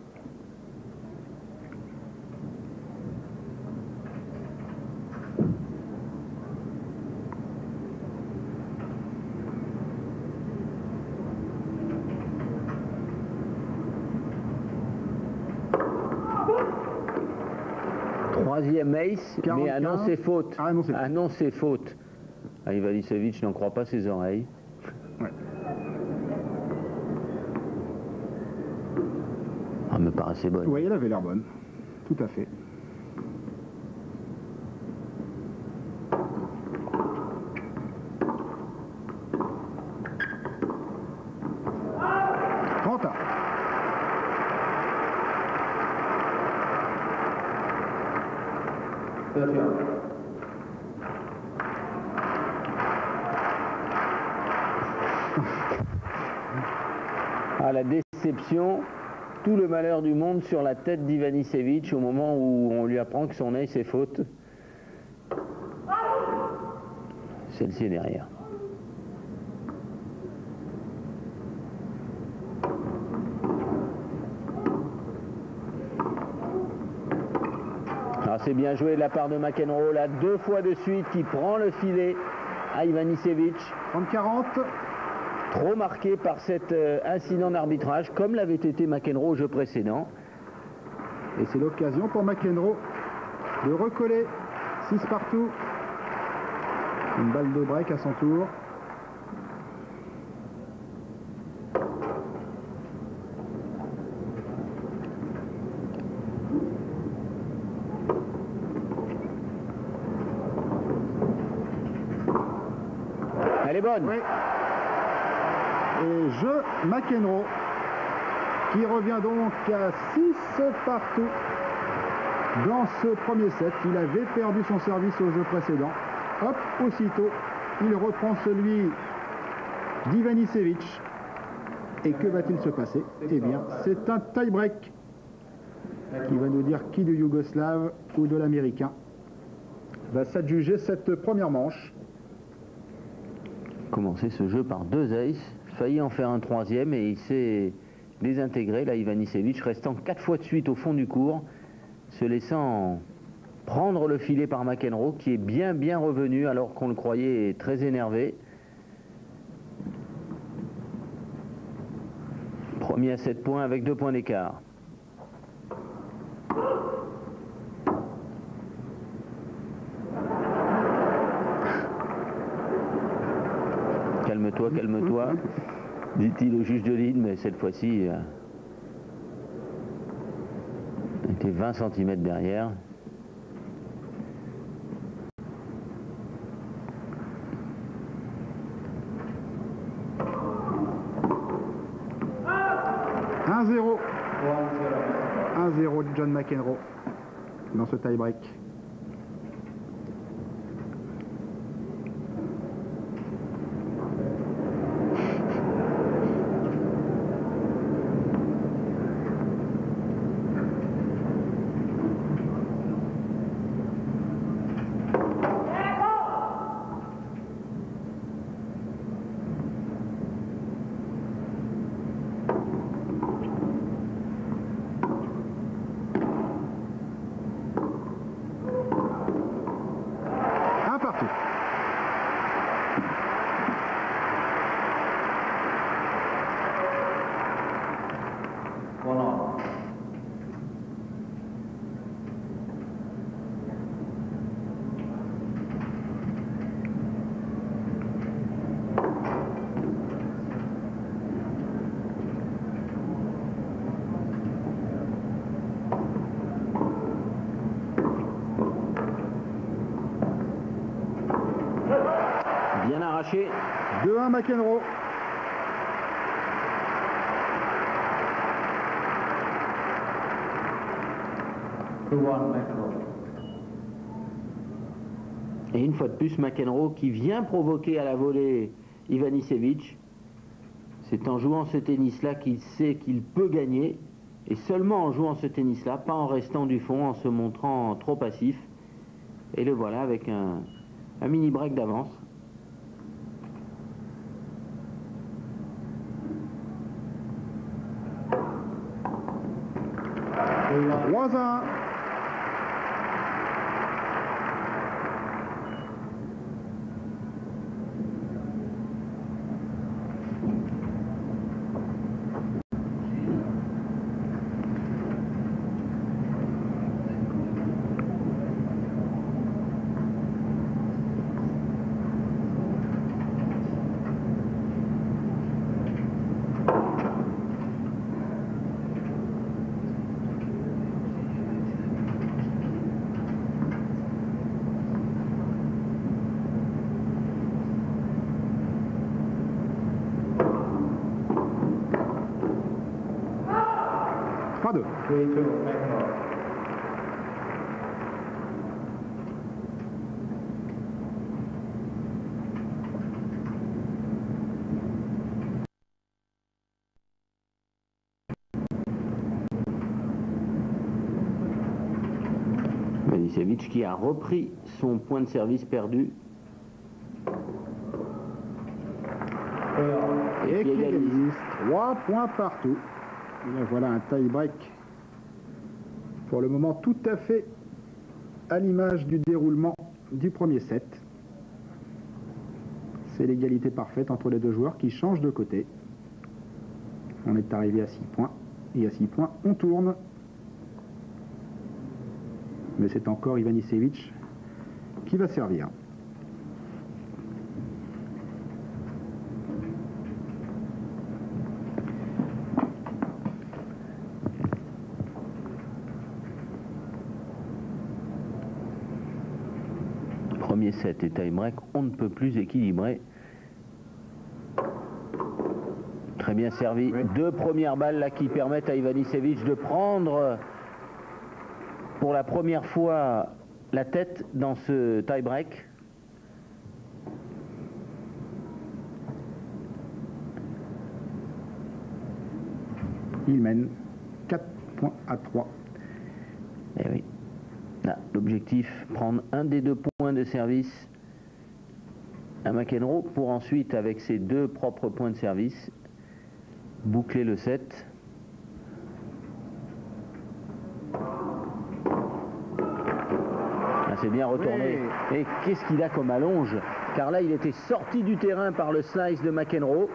Troisième ace, 45. mais annoncé faute. Ah, annoncé. Annoncé faute. Ah, Ivanisevic n'en croit pas ses oreilles. Ouais. Ah, me paraissait bonne. Oui, elle avait l'air bonne. Tout à fait. Ah, la déception, tout le malheur du monde sur la tête d'Ivanisevic au moment où on lui apprend que son ace est faute. Celle-ci est derrière. Alors c'est bien joué de la part de McEnroe, là, 2 fois de suite, qui prend le filet à Ivanisevic. 30-40. Trop marqué par cet incident d'arbitrage, comme l'avait été McEnroe au jeu précédent. Et c'est l'occasion pour McEnroe de recoller 6 partout. Une balle de break à son tour. Elle est bonne. Oui. Et jeu McEnroe qui revient donc à 6 partout dans ce premier set. Il avait perdu son service au jeu précédent. Hop, aussitôt, il reprend celui d'Ivanisevic. Et que va-t-il se passer? Eh bien, c'est un tie-break qui va nous dire qui du Yougoslave ou de l'Américain. va s'adjuger cette première manche. Commencer ce jeu par 2 aces, failli en faire un 3e et il s'est désintégré, là Ivanisevic, restant 4 fois de suite au fond du court, se laissant prendre le filet par McEnroe qui est bien revenu alors qu'on le croyait très énervé. Premier à 7 points avec 2 points d'écart. Calme-toi, calme-toi, dit-il au juge de ligne, mais cette fois-ci, il était 20 cm derrière. « 1-0 John McEnroe dans ce tie-break. Bien arraché. 2-1 McEnroe. Et une fois de plus, McEnroe qui vient provoquer à la volée Ivanisevic. C'est en jouant ce tennis-là qu'il sait qu'il peut gagner. Et seulement en jouant ce tennis-là, pas en restant du fond, en se montrant trop passif. Et le voilà avec un mini break d'avance. « 3-1 » Ivanisevic qui a repris son point de service perdu. Et qui égalise 3 points partout. Et là, voilà un tie-break pour le moment tout à fait à l'image du déroulement du premier set. C'est l'égalité parfaite entre les deux joueurs qui changent de côté. On est arrivé à 6 points. Et à 6 points, on tourne. Mais c'est encore Ivanisevic qui va servir. Premier set et tie-break, on ne peut plus équilibrer. Très bien servi. Oui. 2 premières balles là qui permettent à Ivanisevic de prendre pour la première fois la tête dans ce tie-break. Il mène 4 points à 3. Eh oui. Là, l'objectif, prendre un des 2 points points de service à McEnroe pour ensuite, avec ses 2 propres points de service, boucler le set. Ah, c'est bien retourné. Oui. Et qu'est-ce qu'il a comme allonge? Car là, il était sorti du terrain par le slice de McEnroe,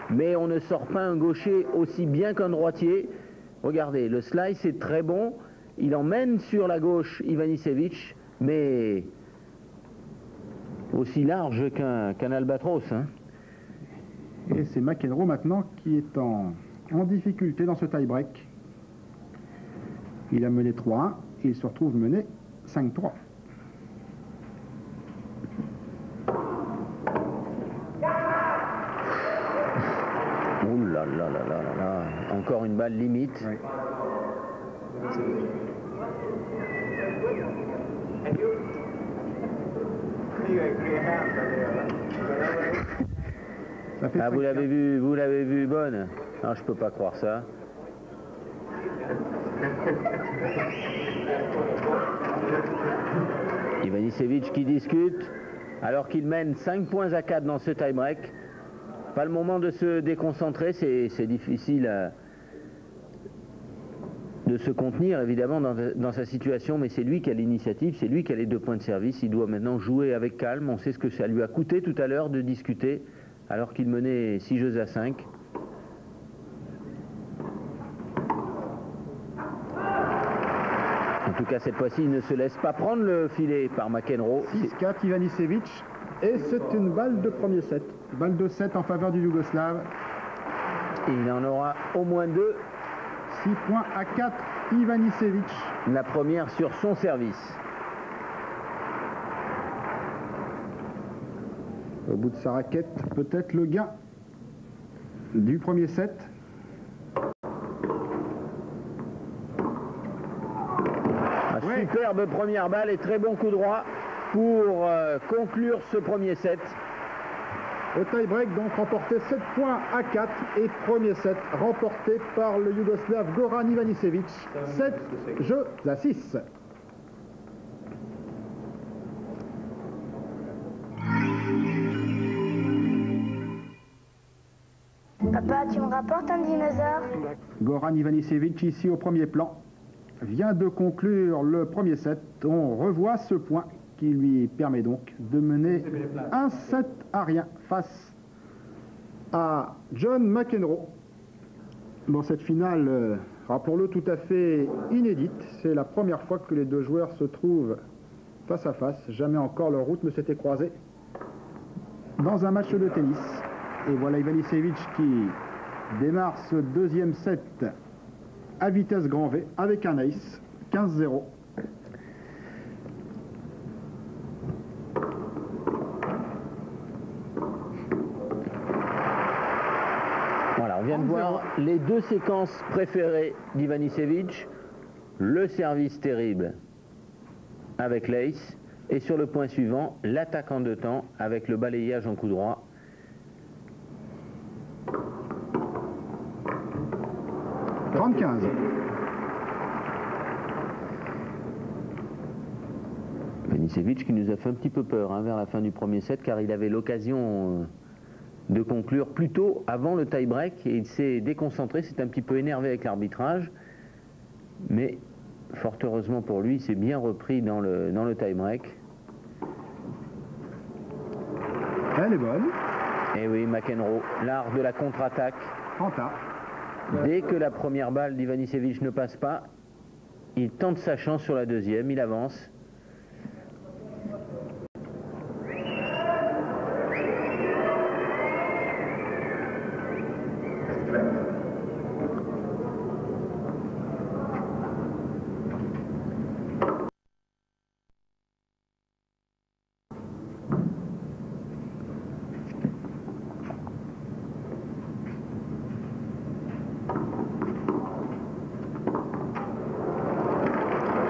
mais on ne sort pas un gaucher aussi bien qu'un droitier. Regardez, le slice est très bon. Il emmène sur la gauche Ivanisevic, mais aussi large qu'un albatros. Hein. Et c'est McEnroe maintenant qui est en difficulté dans ce tie-break. Il a mené 3-1, il se retrouve mené 5-3. Ouh là là là là là, encore une balle limite. Oui. Ah, vous l'avez vu bonne? Non, je peux pas croire ça. Ivanisevic qui discute alors qu'il mène 5 points à 4 dans ce tie-break. Pas le moment de se déconcentrer, c'est difficile de se contenir évidemment dans sa situation, mais c'est lui qui a l'initiative, c'est lui qui a les 2 points de service. Il doit maintenant jouer avec calme. On sait ce que ça lui a coûté tout à l'heure de discuter alors qu'il menait 6 jeux à 5. En tout cas, cette fois-ci, il ne se laisse pas prendre le filet par McEnroe. 6-4 Ivanisevic, et c'est une balle de premier set. Balle de 7 en faveur du Yougoslave. Il en aura au moins 2. 6 points à 4 Ivanisevic. La première sur son service. Au bout de sa raquette, peut-être le gain du premier set. Oui. Superbe première balle et très bon coup droit pour conclure ce premier set. Au tie-break, donc remporté 7 points à 4 et premier set remporté par le Yougoslave Goran Ivanisevic. 7 jeux à 6. Papa, tu me rapportes un dinosaure? Goran Ivanisevic ici au premier plan vient de conclure le premier set. On revoit ce point qui lui permet donc de mener 1-7 à rien face à John McEnroe. Dans cette finale, rappelons-le, tout à fait inédite. C'est la première fois que les 2 joueurs se trouvent face à face. Jamais encore leur route ne s'était croisée dans un match de tennis. Et voilà Ivanisevic qui démarre ce deuxième set à vitesse grand V avec un ace, 15-0. Voilà, on vient de voir les 2 séquences préférées d'Ivanisevic. Le service terrible avec l'ace et sur le point suivant, l'attaque en 2 temps avec le balayage en coup droit. Ivanisevic qui nous a fait un petit peu peur vers la fin du premier set, car il avait l'occasion de conclure plus tôt avant le tie-break et il s'est déconcentré, s'est un petit peu énervé avec l'arbitrage, mais fort heureusement pour lui, il s'est bien repris dans le tie-break. Elle est bonne. Et oui, McEnroe, l'art de la contre-attaque. Dès que la première balle d'Ivanisevic ne passe pas, il tente sa chance sur la deuxième, il avance.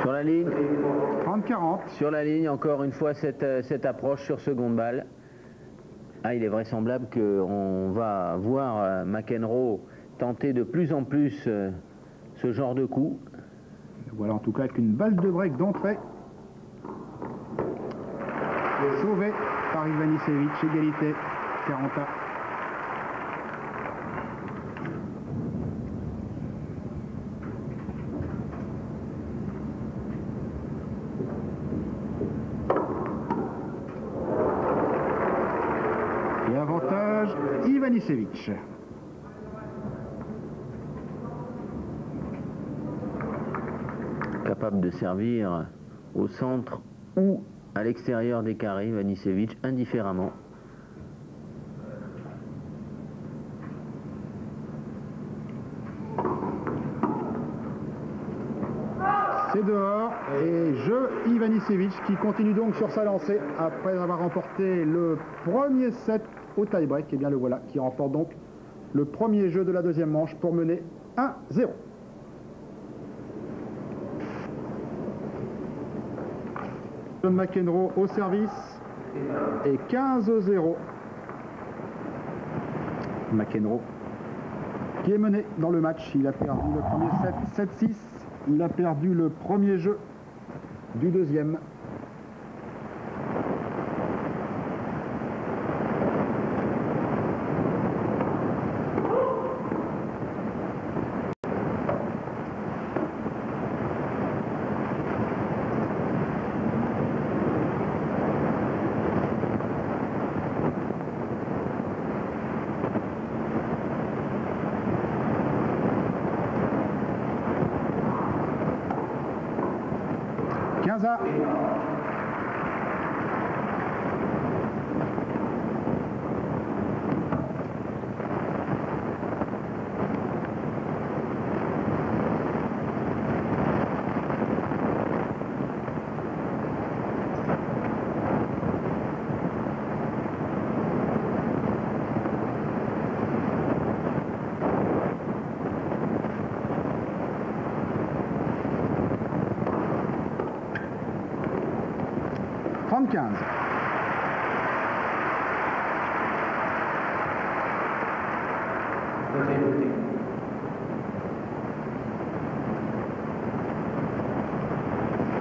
Sur la ligne, 30-40. Sur la ligne, encore une fois, cette approche sur seconde balle. Ah, il est vraisemblable qu'on va voir McEnroe tenter de plus en plus ce genre de coup. Voilà, en tout cas, avec une balle de break d'entrée. tiré par Ivanisevic, égalité 40 à. Et avantage Ivanisevic. Capable de servir au centre ou à l'extérieur des carrés, Ivanisevic, indifféremment. C'est dehors et jeu Ivanisevic qui continue donc sur sa lancée après avoir remporté le premier set au tie-break. Et bien le voilà qui remporte donc le premier jeu de la deuxième manche pour mener 1-0. John McEnroe au service et 15-0. McEnroe qui est mené dans le match. Il a perdu le premier set 7-6. Il a perdu le premier jeu du deuxième.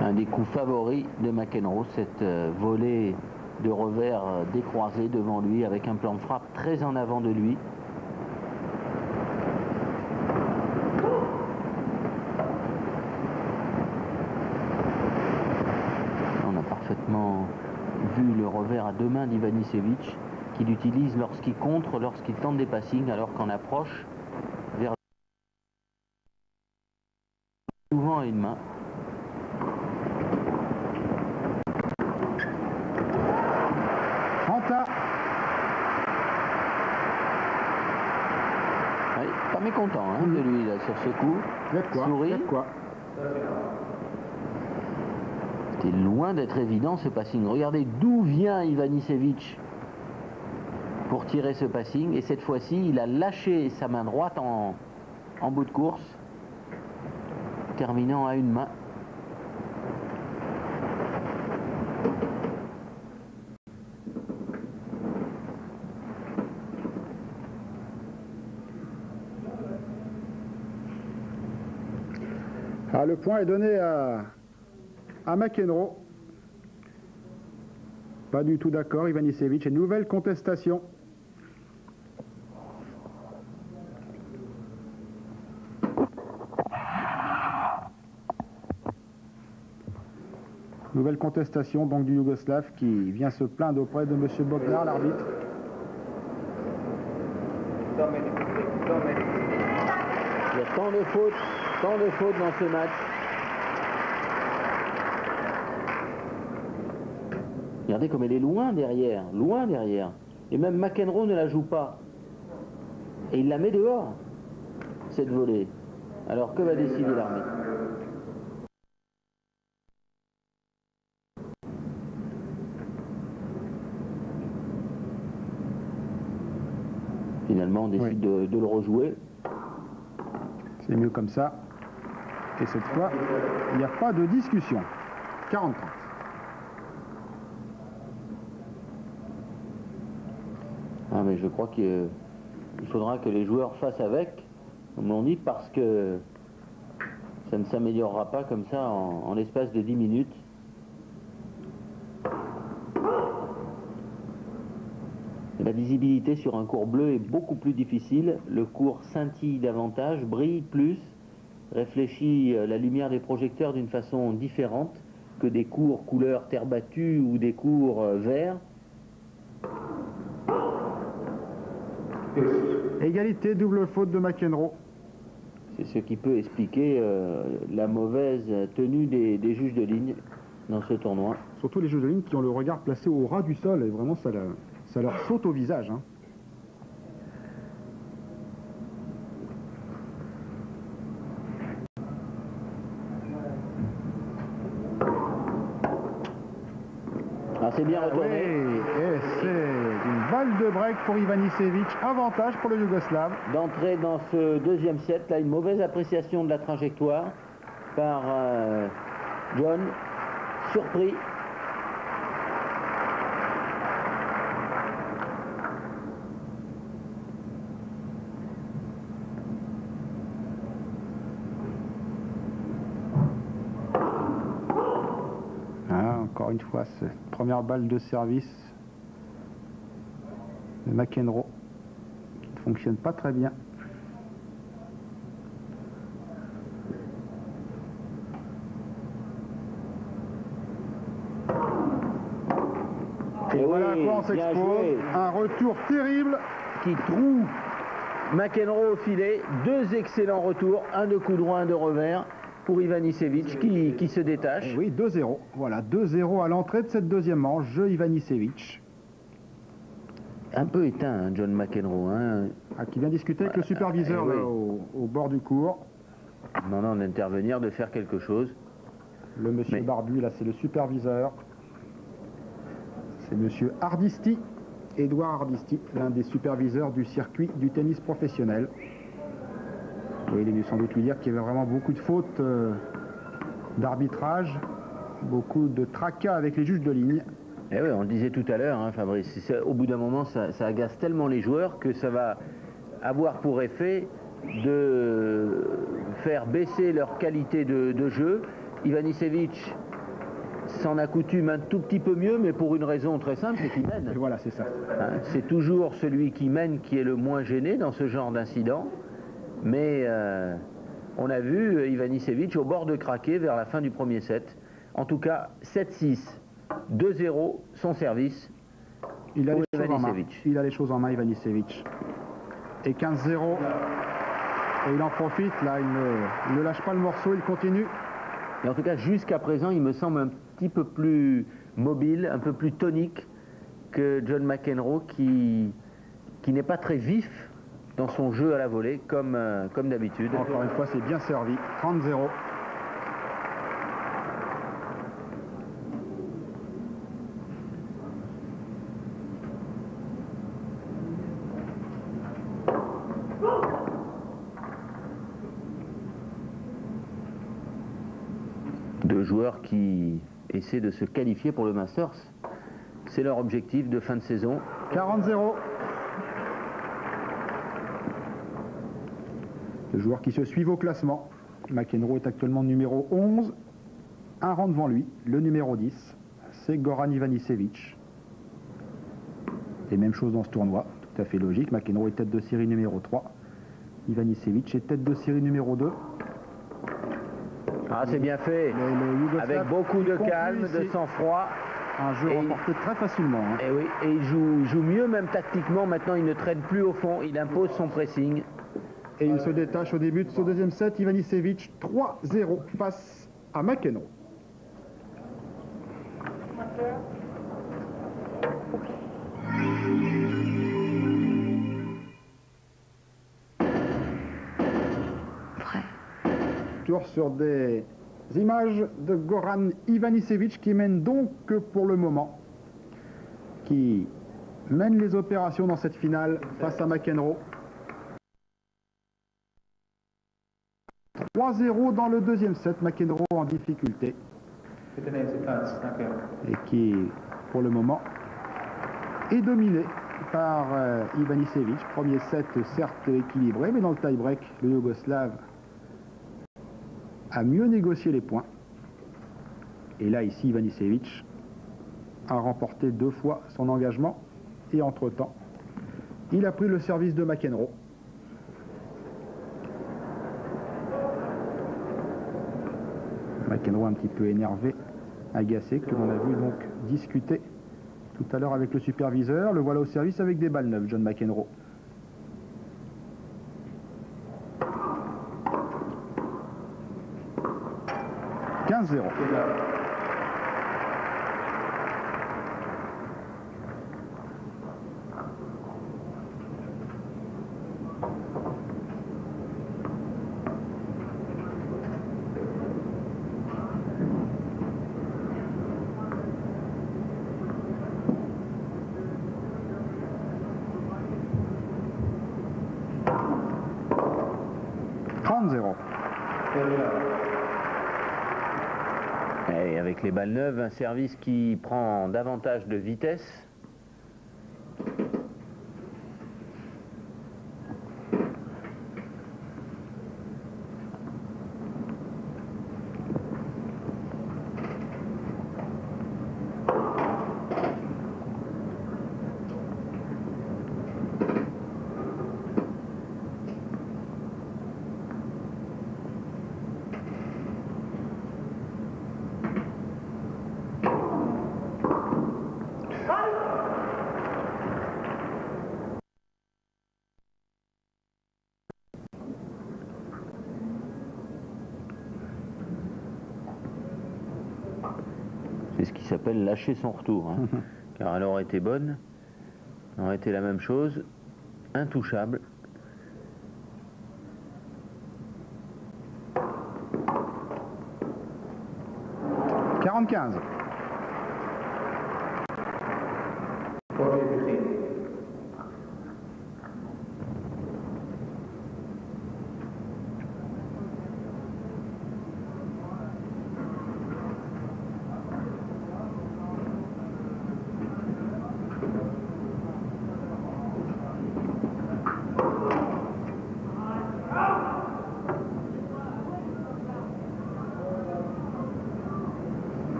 Un des coups favoris de McEnroe, cette volée de revers décroisé devant lui avec un plan de frappe très en avant de lui. On a parfaitement vu le revers à deux mains d'Ivanisevic qu'il utilise lorsqu'il contre, lorsqu'il tente des passings, alors qu'en approche vers souvent à une main. Oui, pas mécontent de lui là, sur ce coup. Souris. C'était loin d'être évident ce passing. Regardez d'où vient Ivanisevic pour tirer ce passing. Et cette fois-ci, il a lâché sa main droite en bout de course, terminant à une main. Ah, le point est donné à McEnroe. Pas du tout d'accord, Ivanisevic. Et nouvelle contestation. Nouvelle contestation donc du Yougoslave qui vient se plaindre auprès de M. Bognar, l'arbitre. Il y a tant de fautes dans ce match. Regardez comme elle est loin derrière, loin derrière. Et même McEnroe ne la joue pas. Et il la met dehors, cette volée. Alors que va décider l'arbitre? Finalement, on décide de le rejouer. C'est mieux comme ça. Et cette fois, il n'y a pas de discussion. 40-30. Ah, mais je crois qu'il faudra que les joueurs fassent avec, comme on dit, parce que ça ne s'améliorera pas comme ça en l'espace de 10 minutes. La visibilité sur un cours bleu est beaucoup plus difficile. Le cours scintille davantage, brille plus, réfléchit la lumière des projecteurs d'une façon différente que des cours couleur terre battue ou des cours verts. Égalité, double faute de McEnroe. C'est ce qui peut expliquer la mauvaise tenue des juges de ligne dans ce tournoi. Surtout les juges de ligne qui ont le regard placé au ras du sol, et vraiment ça leur saute au visage. Hein. Ah, c'est bien retourné. Oui, et c'est une balle de break pour Ivanisevic, avantage pour le Yougoslave. D'entrer dans ce deuxième set, là, une mauvaise appréciation de la trajectoire par John, surpris. Encore une fois, cette première balle de service de McEnroe qui ne fonctionne pas très bien. Et voilà à quoi on s'expose. Un retour terrible qui trouve McEnroe au filet. Deux excellents retours, un de coup droit, un de revers pour Ivanisevic qui se détache. Et oui, 2-0. Voilà, 2-0 à l'entrée de cette deuxième manche. Jeu Ivanisevic. Un peu éteint, hein, John McEnroe. Hein. Ah, qui vient discuter avec le superviseur oui. là, au bord du cours. Non, d'intervenir, de faire quelque chose. Le monsieur barbu, là, c'est le superviseur. C'est monsieur Hardisti, Édouard Hardisti, l'un des superviseurs du circuit du tennis professionnel. Oui, il est venu sans doute lui dire qu'il y avait vraiment beaucoup de fautes d'arbitrage, beaucoup de tracas avec les juges de ligne. Eh oui, on le disait tout à l'heure, hein, Fabrice, au bout d'un moment, ça agace tellement les joueurs que ça va avoir pour effet de faire baisser leur qualité de jeu. Ivanisevic s'en accoutume un tout petit peu mieux, mais pour une raison très simple, c'est qu'il mène. Et voilà, c'est ça. Hein, c'est toujours celui qui mène qui est le moins gêné dans ce genre d'incident. Mais on a vu Ivanisevic au bord de craquer vers la fin du premier set. En tout cas, 7-6, 2-0, son service. Il a les choses en main, Ivanisevic. Et 15-0. Et il en profite, là, il ne lâche pas le morceau, il continue. Et en tout cas, jusqu'à présent, il me semble un petit peu plus mobile, un peu plus tonique que John McEnroe, qui n'est pas très vif dans son jeu à la volée, comme d'habitude. Encore une fois, c'est bien servi. 30-0. Deux joueurs qui essaient de se qualifier pour le Masters. C'est leur objectif de fin de saison. 40-0. Les joueurs qui se suivent au classement. McEnroe est actuellement numéro 11. Un rang devant lui, le numéro 10. C'est Goran Ivanisevic. Les mêmes choses dans ce tournoi, tout à fait logique. McEnroe est tête de série numéro 3. Ivanisevic est tête de série numéro 2. Ah, c'est bien fait. Avec beaucoup de calme, de sang-froid. Un jeu remporté très facilement. Hein. Et oui, et il joue mieux même tactiquement. Maintenant, il ne traîne plus au fond. Il impose son pressing. Et il se détache au début de ce deuxième set. Ivanisevic 3-0 face à McEnroe. Tour sur des images de Goran Ivanisevic qui mène donc pour le moment, qui mène les opérations dans cette finale face à McEnroe. 3-0 dans le deuxième set, McEnroe en difficulté. Et qui, pour le moment, est dominé par Ivanisevic. Premier set, certes équilibré, mais dans le tie-break, le Yougoslave a mieux négocié les points. Et là, ici, Ivanisevic a remporté 2 fois son engagement. Et entre-temps, Il a pris le service de McEnroe. McEnroe un petit peu énervé, agacé, que l'on a vu donc discuter tout à l'heure avec le superviseur. Le voilà au service avec des balles neuves, John McEnroe. « 15-0. » 30-0. Et avec les balles neuves, un service qui prend davantage de vitesse. C'est ce qui s'appelle lâcher son retour, hein. Car elle aurait été bonne, elle aurait été la même chose, intouchable. « 40-15. »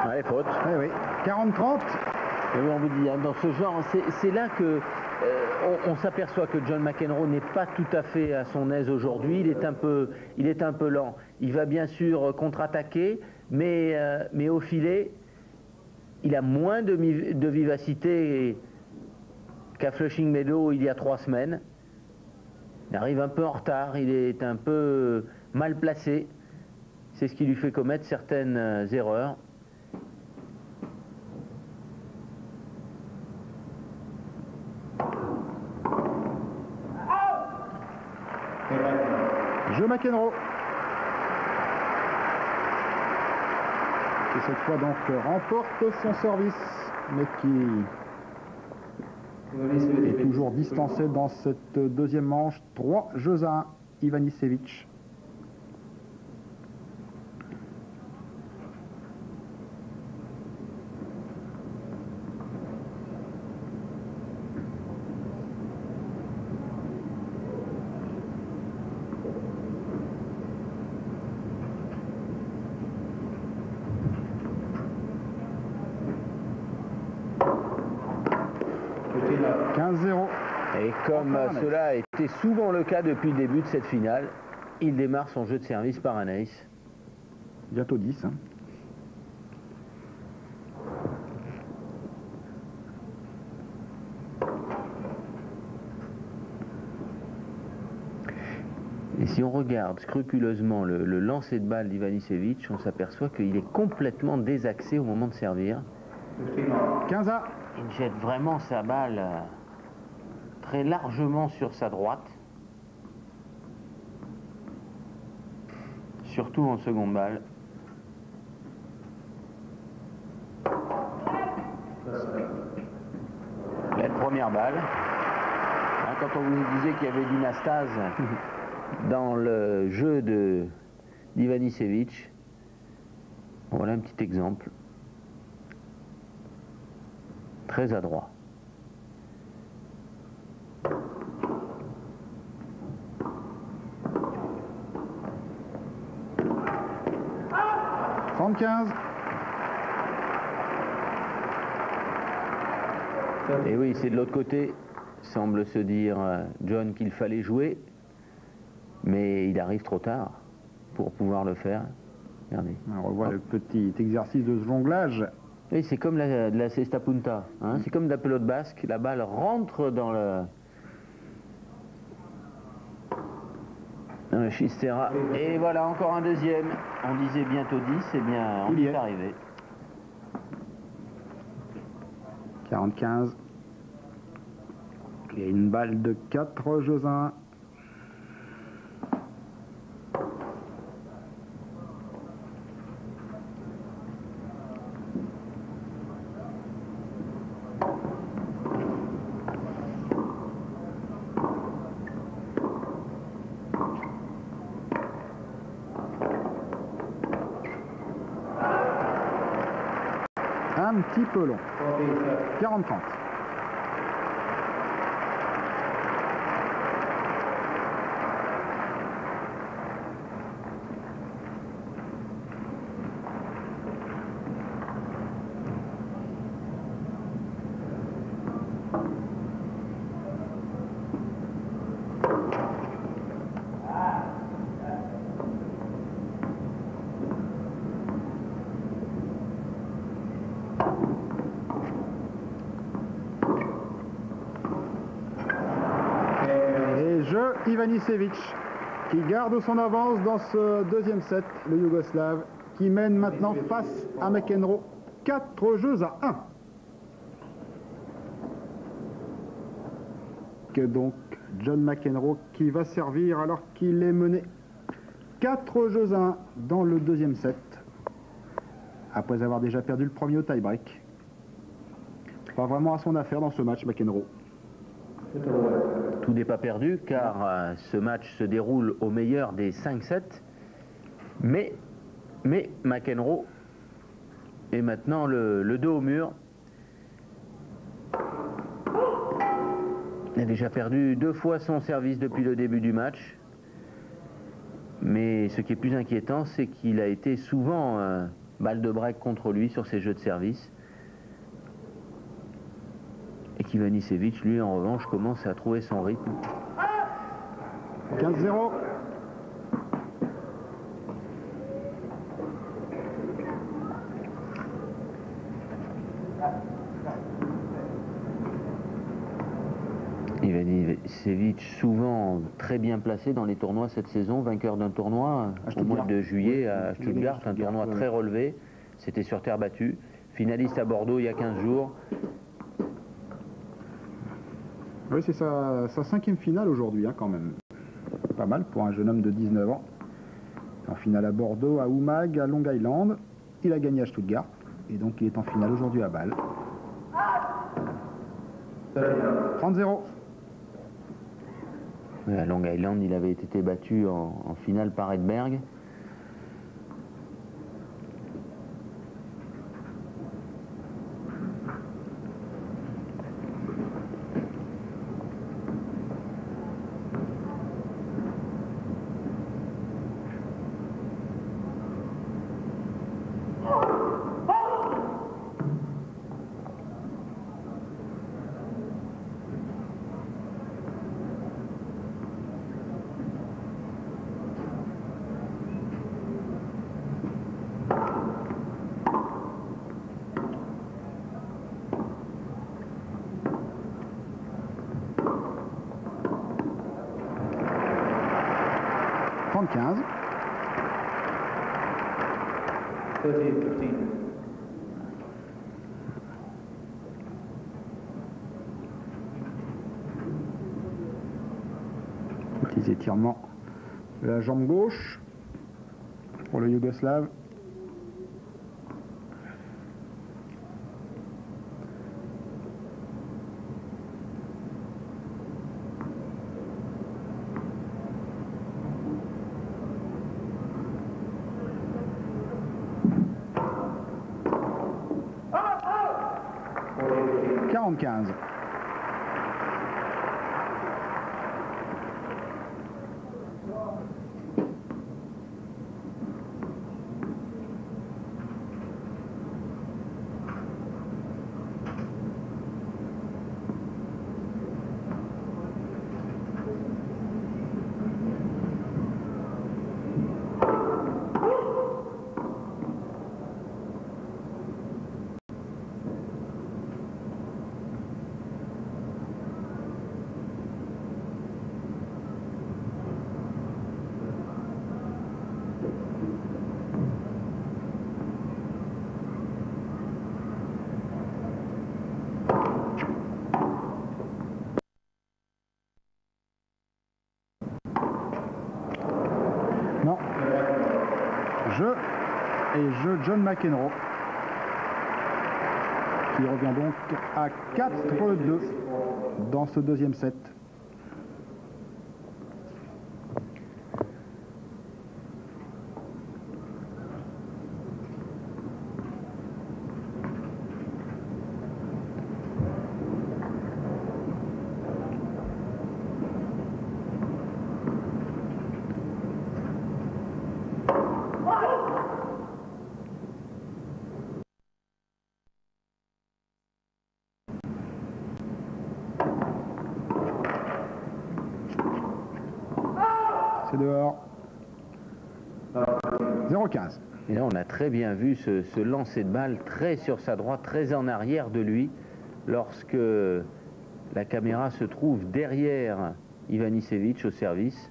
Allez, faute. Eh oui, 40-30. Et oui, on vous dit, hein, dans ce genre, c'est là que on s'aperçoit que John McEnroe n'est pas tout à fait à son aise aujourd'hui. Il est un peu lent. Il va bien sûr contre-attaquer, mais au filet, il a moins de vivacité qu'à Flushing Meadows il y a 3 semaines. Il arrive un peu en retard, il est un peu mal placé. C'est ce qui lui fait commettre certaines erreurs. Joe McEnroe. Qui cette fois donc remporte son service, mais qui est toujours distancé dans cette deuxième manche. 3 jeux à 1, Ivanisevic. Et comme cela a été souvent le cas depuis le début de cette finale, il démarre son jeu de service par un ace. Bientôt 10. Hein. Et si on regarde scrupuleusement le lancer de balle d'Ivanisevic, on s'aperçoit qu'il est complètement désaxé au moment de servir. 15 à. Il jette vraiment sa balle très largement sur sa droite, surtout en seconde balle. La première balle, hein, quand on vous disait qu'il y avait du Nastase dans le jeu d'Ivanisevic, voilà un petit exemple. très adroit. Et oui, c'est de l'autre côté, semble se dire John qu'il fallait jouer, mais il arrive trop tard pour pouvoir le faire. Regardez. On revoit le petit exercice de jonglage. Oui, c'est comme de la cesta punta, hein, c'est comme de la pelote basque, la balle rentre dans le Chistera. Et voilà, encore un deuxième. On disait bientôt 10, et bien on y est arrivé. 45. Et une balle de 4 jeux à 1. Un petit peu long. 40-30. Ivanisevic qui garde son avance dans ce deuxième set, le Yougoslave, qui mène maintenant face à McEnroe 4 jeux à 1. Que donc John McEnroe qui va servir alors qu'il est mené 4 jeux à 1 dans le deuxième set, après avoir déjà perdu le premier au tie-break. Pas vraiment à son affaire dans ce match, McEnroe. Tout n'est pas perdu car ce match se déroule au meilleur des 5 sets, mais McEnroe est maintenant le dos au mur. Il a déjà perdu 2 fois son service depuis le début du match, mais ce qui est plus inquiétant, c'est qu'il a été souvent balle de break contre lui sur ses jeux de service. Et qu'Ivanisevic, lui, en revanche, commence à trouver son rythme. 15-0. Ivanisevic, souvent très bien placé dans les tournois cette saison, vainqueur d'un tournoi au mois de juillet à Stuttgart, un tournoi très relevé. C'était sur terre battue. Finaliste à Bordeaux il y a 15 jours. Oui, c'est sa 5e finale aujourd'hui, hein, quand même. Pas mal pour un jeune homme de 19 ans. En finale à Bordeaux, à Umag, à Long Island. Il a gagné à Stuttgart. Et donc il est en finale aujourd'hui à Bâle. 30-0. À Long Island, il avait été battu en finale par Edberg. Petits étirements de la jambe gauche pour le Yougoslave. 40-15. Non. Jeu John McEnroe qui revient donc à 4-2 dans ce deuxième set. C'est dehors. 0-15. Et là, on a très bien vu ce lancer de balle très sur sa droite, très en arrière de lui, lorsque la caméra se trouve derrière Ivanisevic au service.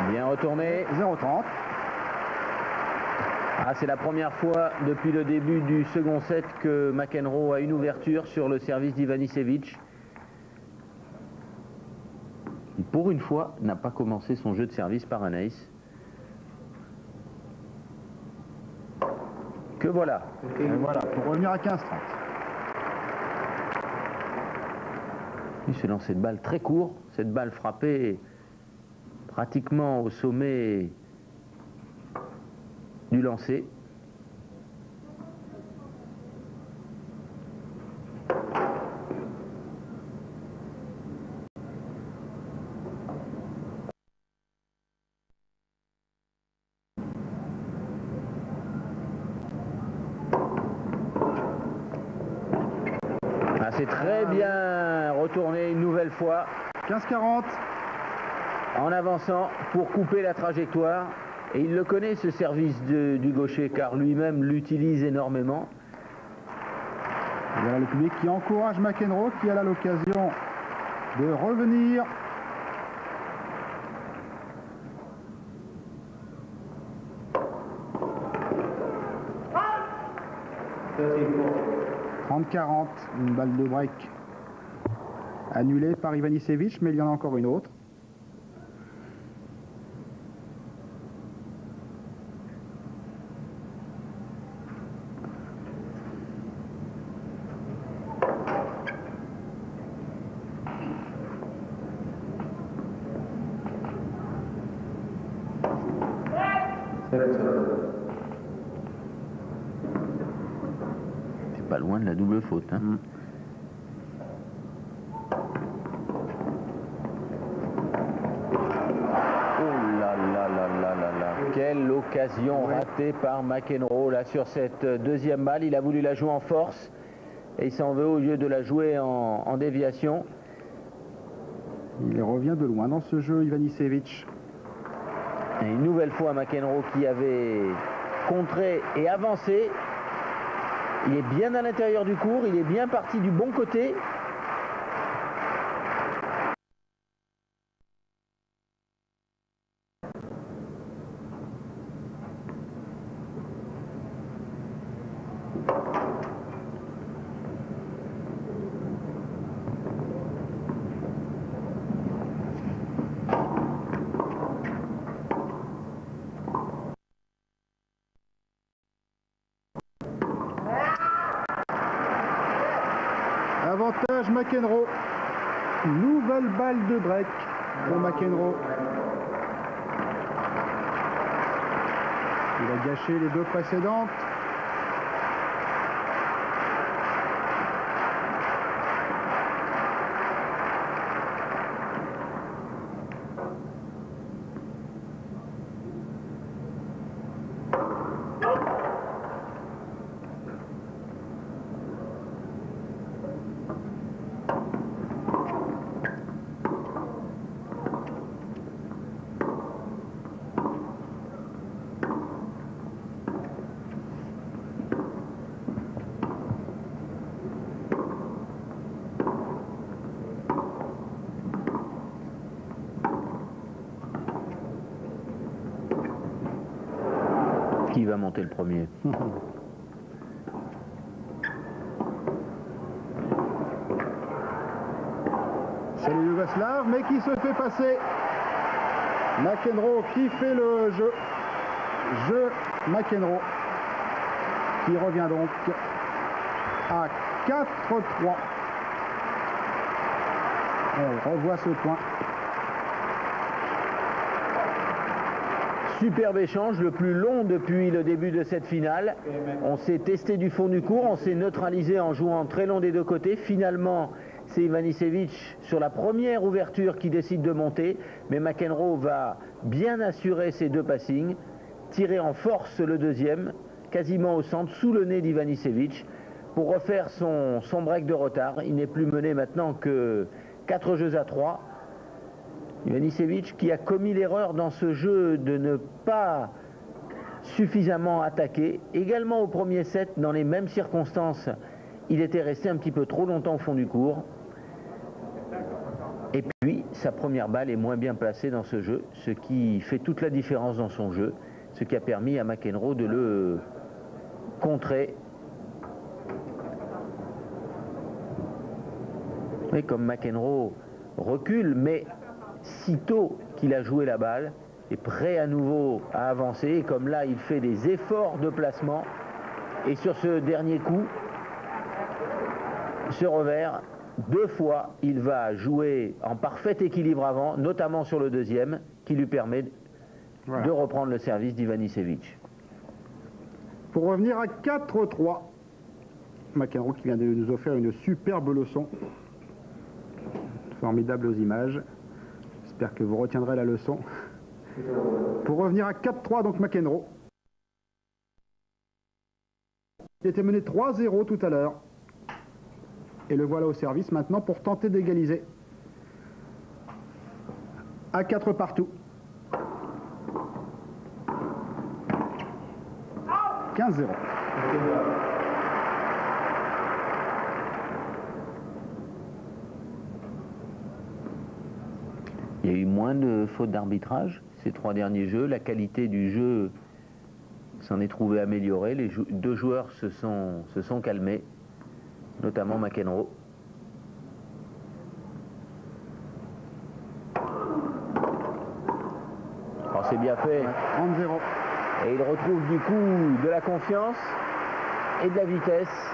Bien retourné. 0-30. Ah, c'est la première fois depuis le début du second set que McEnroe a une ouverture sur le service d'Ivanisevic. Pour une fois, n'a pas commencé son jeu de service par un ace. Que voilà. Et voilà, pour revenir à 15-30. Il se lançait de balle très court. Cette balle frappée pratiquement au sommet du lancer. C'est très bien retourné une nouvelle fois. 15-40. En avançant pour couper la trajectoire. Et il le connaît, ce service du gaucher, car lui-même l'utilise énormément. Voilà le public qui encourage McEnroe, qui a là l'occasion de revenir. « 30-40, une balle de break annulée par Ivanisevic, mais il y en a encore une autre. C'est pas loin de la double faute. Hein. Oh là là là là là là. Quelle occasion ratée par McEnroe là sur cette deuxième balle. Il a voulu la jouer en force et il s'en veut au lieu de la jouer en déviation. Il revient de loin dans ce jeu, Ivanisevic. Et une nouvelle fois McEnroe qui avait contré et avancé. Il est bien à l'intérieur du court, il est bien parti du bon côté. Avantage McEnroe. Nouvelle balle de break pour McEnroe. Il a gâché les deux précédentes. va monter le premier. C'est le Yougoslave, mais qui se fait passer. McEnroe qui fait le jeu. McEnroe qui revient donc à 4-3. On revoit ce point. Superbe échange, le plus long depuis le début de cette finale. On s'est testé du fond du court, on s'est neutralisé en jouant très long des deux côtés. Finalement, c'est Ivanisevic sur la première ouverture qui décide de monter, mais McEnroe va bien assurer ses deux passings, tirer en force le deuxième, quasiment au centre, sous le nez d'Ivanisevic, pour refaire son break de retard. Il n'est plus mené maintenant que 4-3. Ivanisevic qui a commis l'erreur dans ce jeu de ne pas suffisamment attaquer. Également au premier set, dans les mêmes circonstances, il était resté un petit peu trop longtemps au fond du court. Et puis, sa première balle est moins bien placée dans ce jeu, ce qui fait toute la différence dans son jeu, ce qui a permis à McEnroe de le contrer. Et comme McEnroe recule, mais sitôt qu'il a joué la balle, est prêt à nouveau à avancer. Et comme là, il fait des efforts de placement. Et sur ce dernier coup, ce revers, deux fois, il va jouer en parfait équilibre avant, notamment sur le deuxième, qui lui permet de reprendre le service d'Ivanisevic. Pour revenir à 4-3, McEnroe qui vient de nous offrir une superbe leçon. Formidables images. J'espère que vous retiendrez la leçon. Pour revenir à 4-3, donc McEnroe. Il était mené 3-0 tout à l'heure. Et le voilà au service maintenant pour tenter d'égaliser. À 4 partout. 15-0. Il y a eu moins de fautes d'arbitrage ces trois derniers jeux. La qualité du jeu s'en est trouvée améliorée. Les deux joueurs se sont calmés, notamment McEnroe. Alors c'est bien fait. 30-0. Et il retrouve du coup de la confiance et de la vitesse.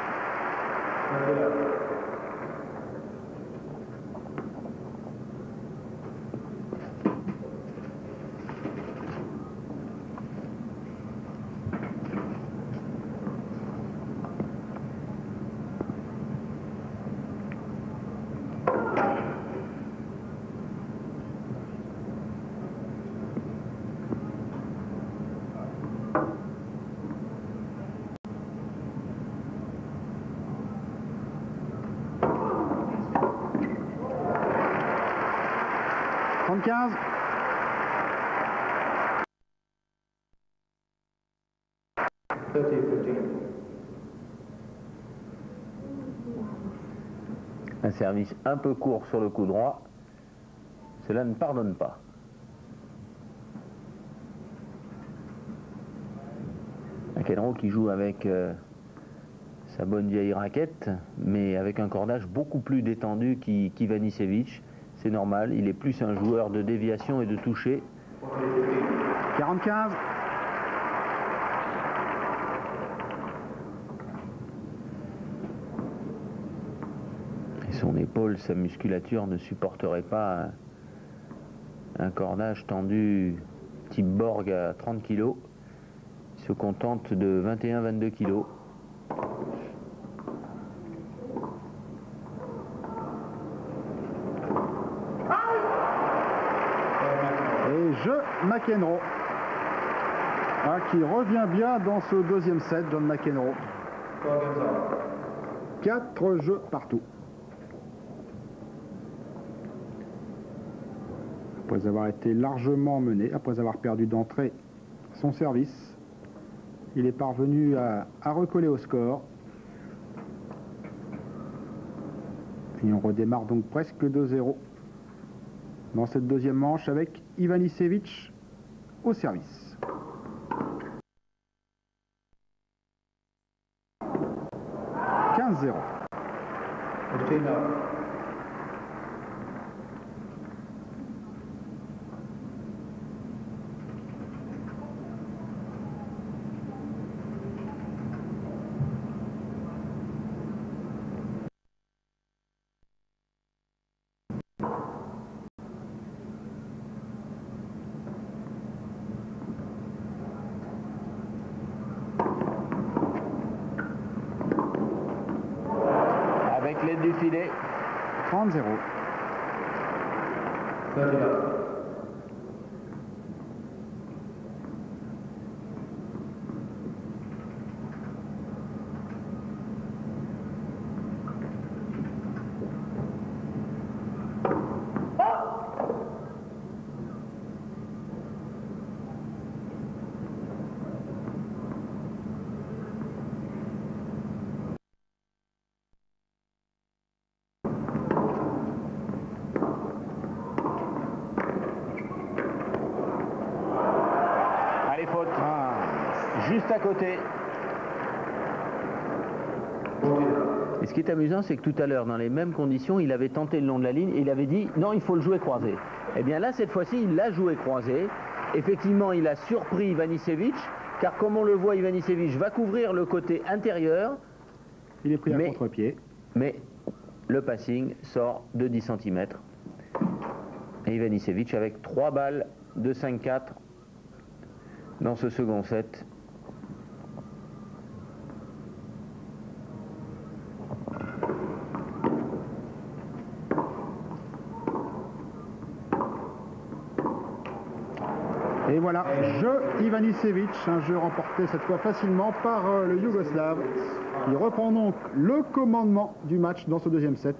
Un service un peu court sur le coup droit, cela ne pardonne pas. McEnroe qui joue avec sa bonne vieille raquette, mais avec un cordage beaucoup plus détendu qu'Ivanisevic. C'est normal, il est plus un joueur de déviation et de toucher. 45. Et son épaule, sa musculature ne supporterait pas un cordage tendu type Borg à 30 kg. Il se contente de 21-22 kg. McEnroe qui revient bien dans ce deuxième set. John McEnroe, 4 jeux partout. Après avoir été largement mené, après avoir perdu d'entrée son service, il est parvenu à recoller au score. Et on redémarre donc presque 2-0 dans cette deuxième manche avec Ivanisevic au service. 15-0. Avec l'aide du filet. 30-0. Allez, faute. Juste à côté. Et ce qui est amusant, c'est que tout à l'heure, dans les mêmes conditions, il avait tenté le long de la ligne et il avait dit non, il faut le jouer croisé. Eh bien là, cette fois-ci, il l'a joué croisé. Effectivement, il a surpris Ivanisevic, car comme on le voit, Ivanisevic va couvrir le côté intérieur. Il est pris à contre-pied. Mais le passing sort de 10 cm. Et Ivanisevic avec 3 balles de 5-4 dans ce second set. Et voilà, jeu Ivanisevic, un jeu remporté cette fois facilement par le Yougoslave. Il reprend donc le commandement du match dans ce deuxième set.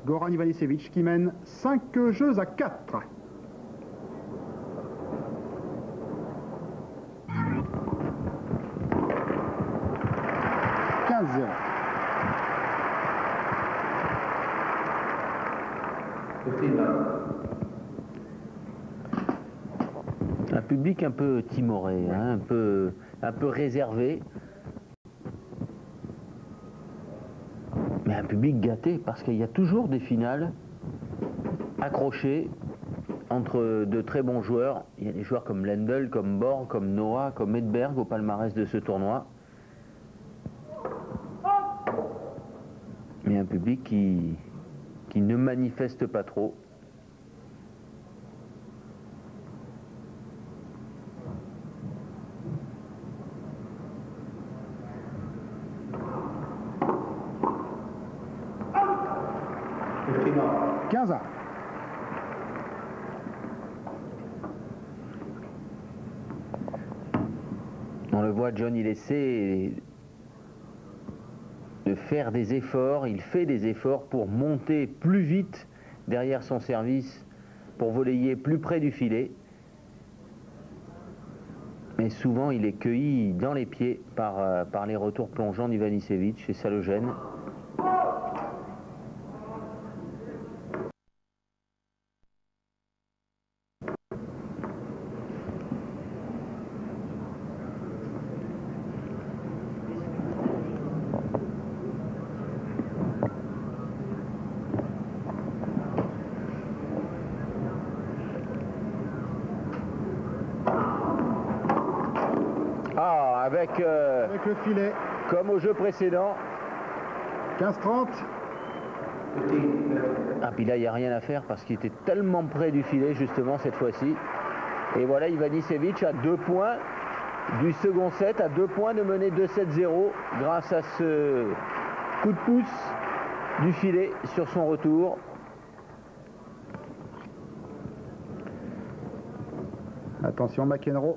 Goran Ivanisevic qui mène 5 jeux à 4. Un public un peu timoré, hein, un peu réservé. Mais un public gâté parce qu'il y a toujours des finales accrochées entre de très bons joueurs. Il y a des joueurs comme Lendl, comme Borg, comme Noah, comme Edberg au palmarès de ce tournoi. Mais un public qui ne manifeste pas trop. On le voit, John, il essaie de faire des efforts, il fait des efforts pour monter plus vite derrière son service, pour volleyer plus près du filet. Mais souvent, il est cueilli dans les pieds par les retours plongeants d'Ivanisevic et ça le gêne. Avec le filet. Comme au jeu précédent. 15-30. Ah, puis là, il n'y a rien à faire parce qu'il était tellement près du filet, justement, cette fois-ci. Et voilà, Ivanisevic à 2 points du second set, à 2 points de mener 2-7-0 grâce à ce coup de pouce du filet sur son retour. Attention, McEnroe.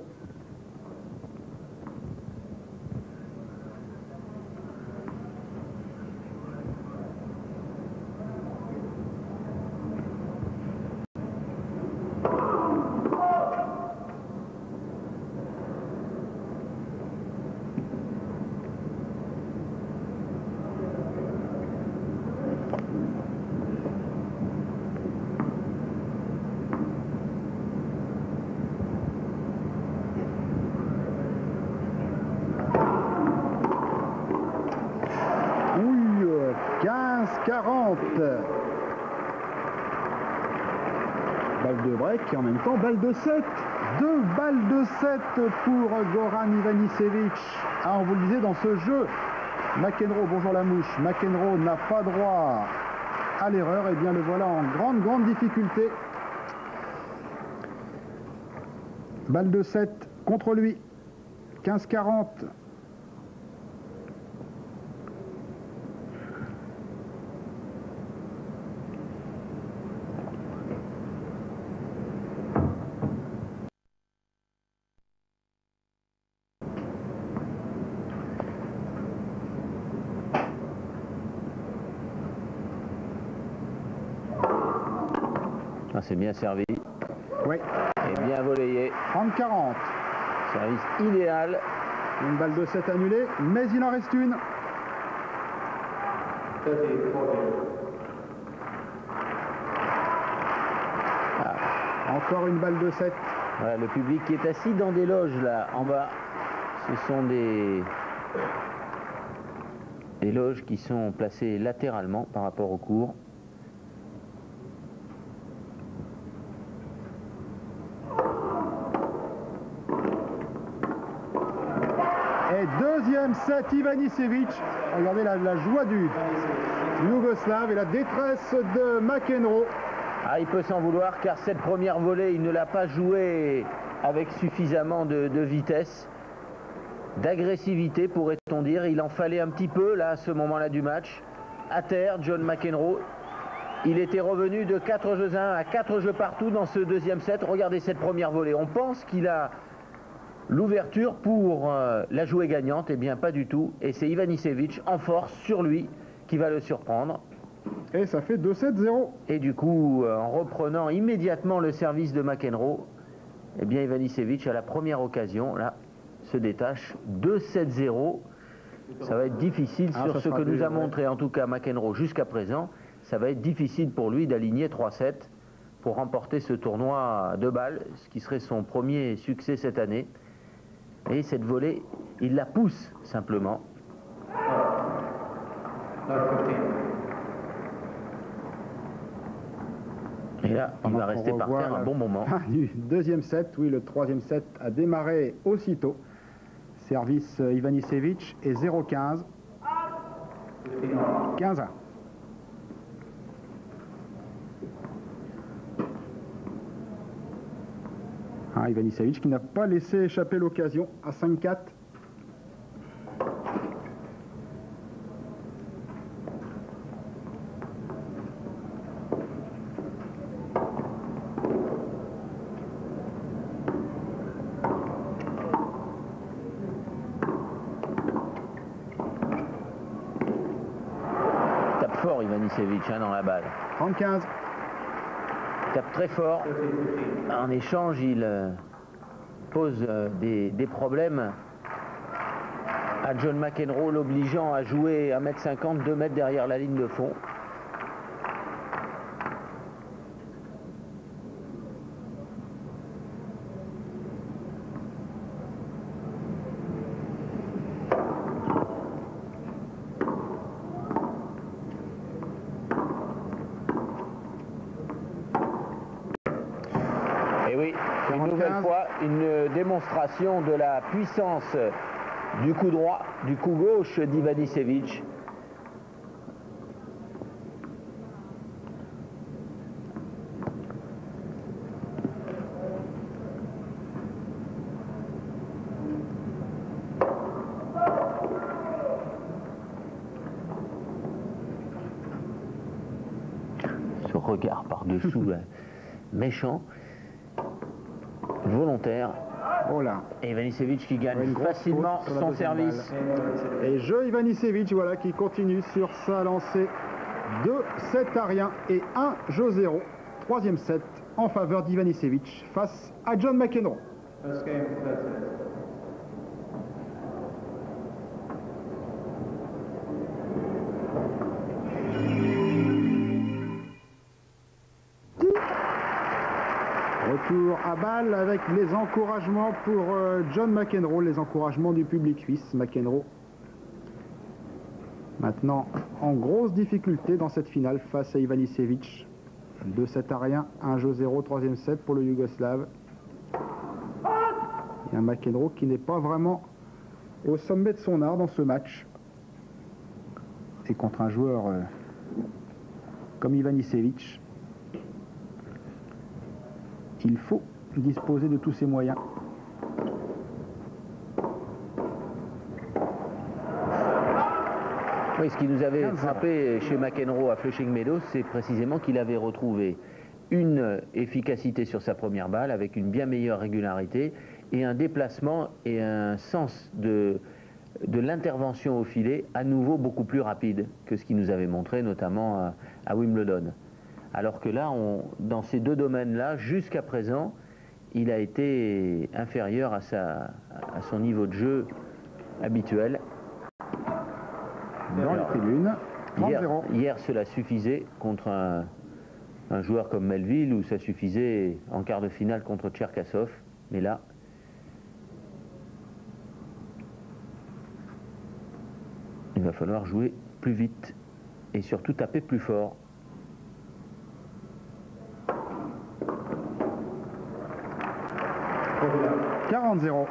15-40. Balle de break et en même temps balle de 7. 2 balles de 7 pour Goran Ivanisevic. Ah, on vous le disait dans ce jeu, McEnroe, bonjour la mouche, McEnroe n'a pas droit à l'erreur. Et bien le voilà en grande difficulté. Balle de 7 contre lui. 15-40. Ah, c'est bien servi. Oui. Et bien volleyé. 30-40. Service idéal. Une balle de 7 annulée, mais il en reste une. Ah, encore une balle de 7. Voilà, le public qui est assis dans des loges là en bas, ce sont des loges qui sont placées latéralement par rapport au court. Et deuxième set, Ivanisevic. Regardez la joie du Yougoslave et la détresse de McEnroe. Ah, il peut s'en vouloir car cette première volée, il ne l'a pas jouée avec suffisamment de vitesse, d'agressivité pourrait-on dire. Il en fallait un petit peu là à ce moment-là du match. À terre, John McEnroe. Il était revenu de 4 jeux 1 à 4 jeux partout dans ce deuxième set. Regardez cette première volée. On pense qu'il a l'ouverture pour la jouer gagnante. Eh bien pas du tout. Et c'est Ivanisevic en force sur lui qui va le surprendre. Et ça fait 2-7-0. Et du coup, en reprenant immédiatement le service de McEnroe, eh bien Ivanisevic à la première occasion, là, se détache. 2-7-0. Ça va être difficile sur ce que nous a montré en tout cas McEnroe jusqu'à présent. Ça va être difficile pour lui d'aligner 3-7 pour remporter ce tournoi de balles, ce qui serait son premier succès cette année. Et cette volée, il la pousse simplement. Et là, il va rester par terre un bon moment. Du deuxième set, oui, le troisième set a démarré aussitôt. Service Ivanisevic et 0-15. 15-1. Ah, Ivanisevic qui n'a pas laissé échapper l'occasion à 5-4. Tape fort Ivanisevic dans la balle. 30-15. Tape très fort. En échange, il pose des problèmes à John McEnroe, l'obligeant à jouer 1m50, 2 mètres derrière la ligne de fond. Et oui, une nouvelle fois, une démonstration de la puissance du coup droit, du coup gauche d'Ivanisevic. Ce regard par-dessous, méchant, volontaire. Oh là. Et Ivanisevic qui gagne facilement son service. Et jeu Ivanisevic, voilà, qui continue sur sa lancée de 7-1 et 1-0. Troisième set en faveur d'Ivanisevic face à John McEnroe. Retour à balle avec les encouragements pour John McEnroe, les encouragements du public suisse. McEnroe Maintenant, en grosse difficulté dans cette finale face à Ivanisevic. 2-7 à rien, 1 jeu 0, troisième set pour le Yougoslave. Il y a un McEnroe qui n'est pas vraiment au sommet de son art dans ce match. Et contre un joueur comme Ivanisevic, il faut disposer de tous ses moyens. Oui, ce qui nous avait frappé chez McEnroe à Flushing Meadows, c'est précisément qu'il avait retrouvé une efficacité sur sa première balle avec une bien meilleure régularité et un déplacement et un sens de l'intervention au filet à nouveau beaucoup plus rapide que ce qu'il nous avait montré notamment à Wimbledon. Alors que là, dans ces deux domaines-là, jusqu'à présent, il a été inférieur à son niveau de jeu habituel. Dans les tribunes, 30-0. Hier, cela suffisait contre un joueur comme Melville, ou ça suffisait en quart de finale contre Cherkassov. Mais là, il va falloir jouer plus vite et surtout taper plus fort. « 40-0 ».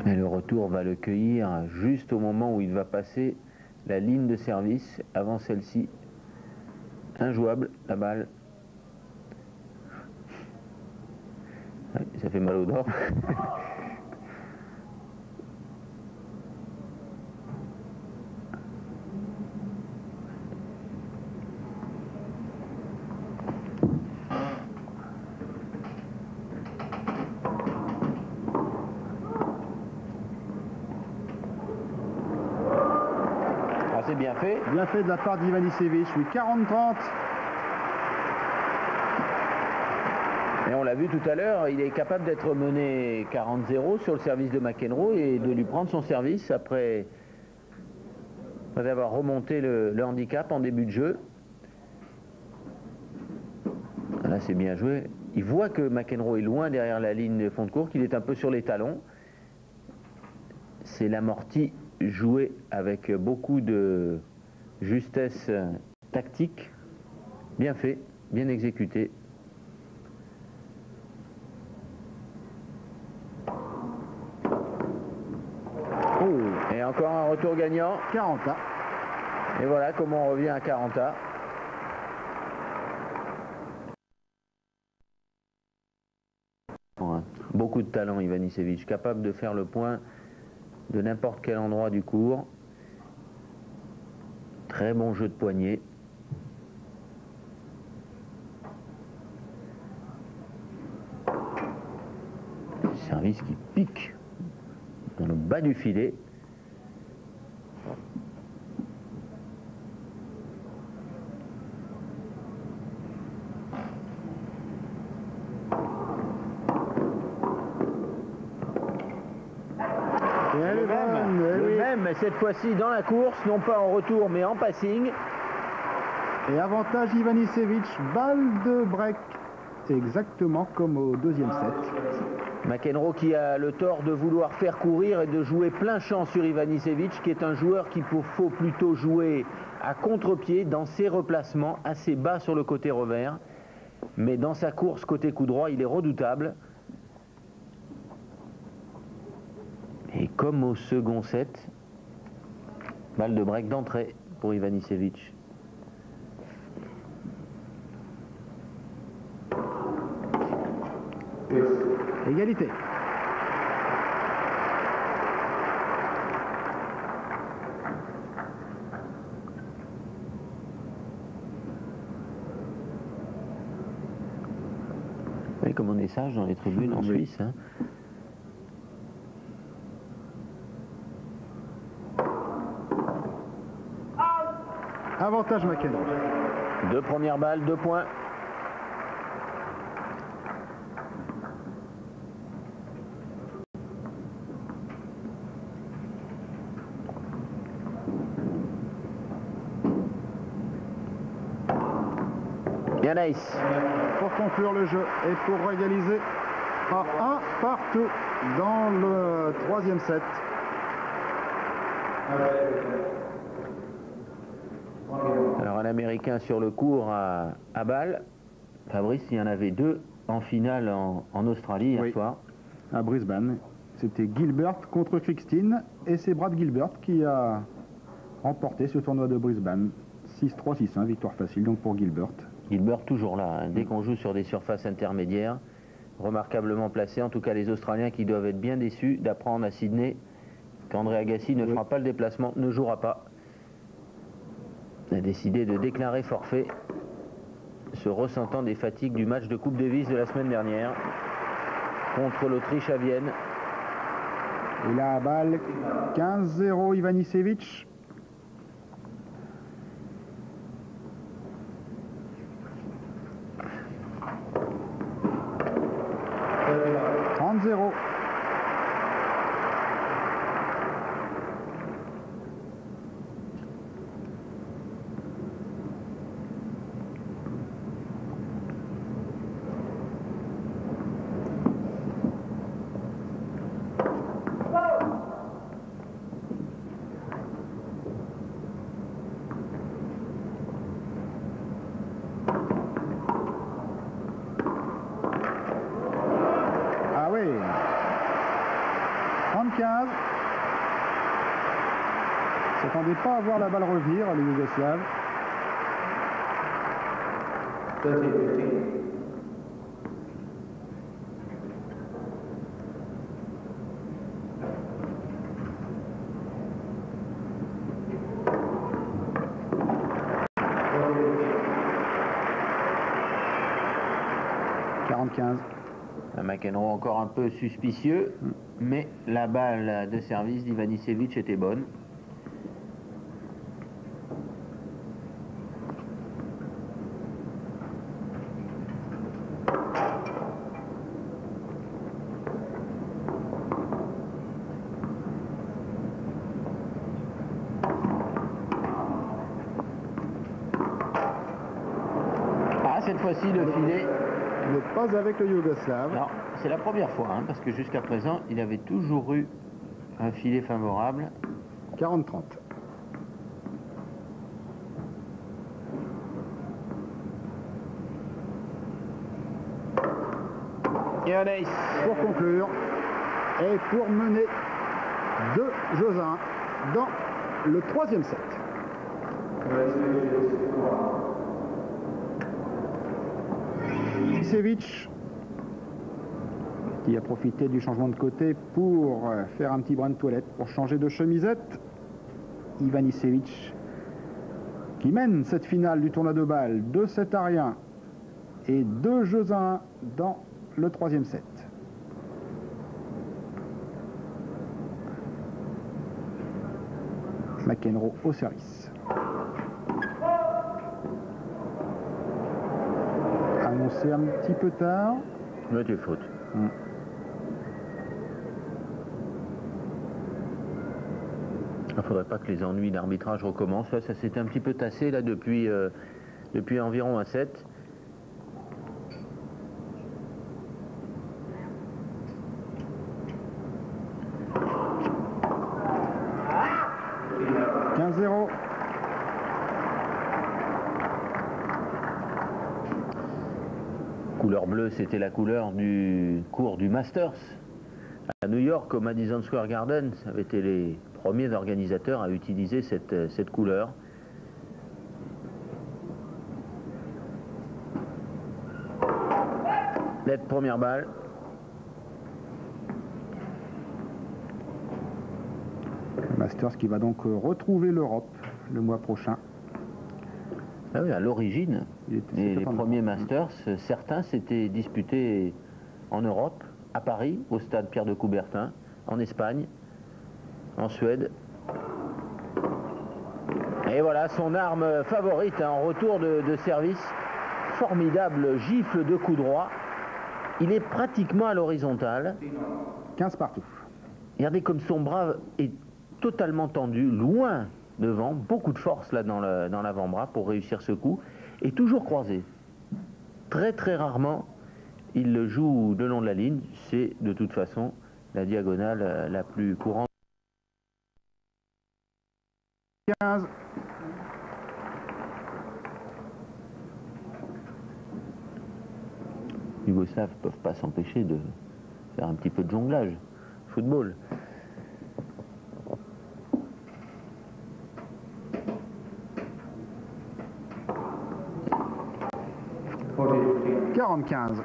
Et le retour va le cueillir juste au moment où il va passer la ligne de service avant celle-ci. Injouable, la balle. Ouais, ça fait mal aux dents. C'est bien fait. Bien fait de la part d'Ivanisevic, oui, 40-30. Et on l'a vu tout à l'heure, il est capable d'être mené 40-0 sur le service de McEnroe et de lui prendre son service après avoir remonté le handicap en début de jeu. Là, c'est bien joué. Il voit que McEnroe est loin derrière la ligne de fond de court, qu'il est un peu sur les talons. C'est l'amorti joué avec beaucoup de justesse tactique, bien fait, bien exécuté. Et encore un retour gagnant. 40A. Et voilà comment on revient à 40A. Beaucoup de talent, Ivanisevic, capable de faire le point de n'importe quel endroit du court. Très bon jeu de poignet. Service qui pique dans le bas du filet. Le même, mais cette fois-ci dans la course, non pas en retour mais en passing. Et avantage Ivanisevic, balle de break, exactement comme au deuxième set. McEnroe qui a le tort de vouloir faire courir et de jouer plein champ sur Ivanisevic, qui est un joueur qu'il faut plutôt jouer à contre-pied dans ses replacements assez bas sur le côté revers. Mais dans sa course côté coup droit, il est redoutable. Et comme au second set, balle de break d'entrée pour Ivanisevic. Égalité. Vous voyez comme on est sage dans les tribunes en Suisse. Hein. Avantage McEnroe. 2 premières balles, 2 points. Yanaïs. Pour conclure le jeu et pour égaliser à 1 partout dans le 3e set. Alors un Américain sur le court à Bâle. Fabrice, il y en avait 2 en finale en Australie hier soir. À Brisbane. C'était Gilbert contre Crickstein et c'est Brad Gilbert qui a remporté ce tournoi de Brisbane. 6-3, 6-1, victoire facile donc pour Gilbert. Gilbert toujours là, hein. Dès qu'on joue sur des surfaces intermédiaires, remarquablement placé. En tout cas, les Australiens qui doivent être bien déçus d'apprendre à Sydney qu'André Agassi ne fera pas le déplacement, ne jouera pas. Il a décidé de déclarer forfait, se ressentant des fatigues du match de Coupe Davis de la semaine dernière contre l'Autriche à Vienne. Et là à Bâle, 15-0 Ivanisevic. Ah oui, 30-15. Ne s'attendait pas à voir la balle revenir, les Yougoslaves. McEnroe encore un peu suspicieux, mais la balle de service d'Ivanisevic était bonne. Ah, cette fois-ci le filet n'est pas avec le Yougoslave. Non, c'est la première fois, hein, parce que jusqu'à présent, il avait toujours eu un filet favorable. 40-30. Et un ace. Pour conclure, et pour mener 2 jeux à 1 dans le 3e set. Ivanisevic qui a profité du changement de côté pour faire un petit brin de toilette, pour changer de chemisette. Ivanisevic qui mène cette finale du tournoi de Bâle 2-7 à rien et 2 jeux à 1 dans le 3e set. McEnroe au service. Annoncé un petit peu tard. Mais tu faute. Il ne faudrait pas que les ennuis d'arbitrage recommencent. Ça s'est un petit peu tassé là depuis environ un set. Couleur bleue, c'était la couleur du cours du Masters à New York au Madison Square Garden. Ça avait été les premiers organisateurs à utiliser cette couleur. Net première balle. Le Masters qui va donc retrouver l'Europe le mois prochain. Ah oui, à l'origine, les premiers Masters, certains s'étaient disputés en Europe, à Paris, au stade Pierre de Coubertin, en Espagne, en Suède. Et voilà son arme favorite en retour de service. Formidable gifle de coup droit. Il est pratiquement à l'horizontale. 15 partout. Regardez comme son bras est totalement tendu, loin devant. Beaucoup de force là dans l'avant-bras pour réussir ce coup. Et toujours croisé. Très très rarement, il le joue le long de la ligne. C'est de toute façon la diagonale la plus courante. 15. Les Yougoslaves ne peuvent pas s'empêcher de faire un petit peu de jonglage. Football. Okay. 45.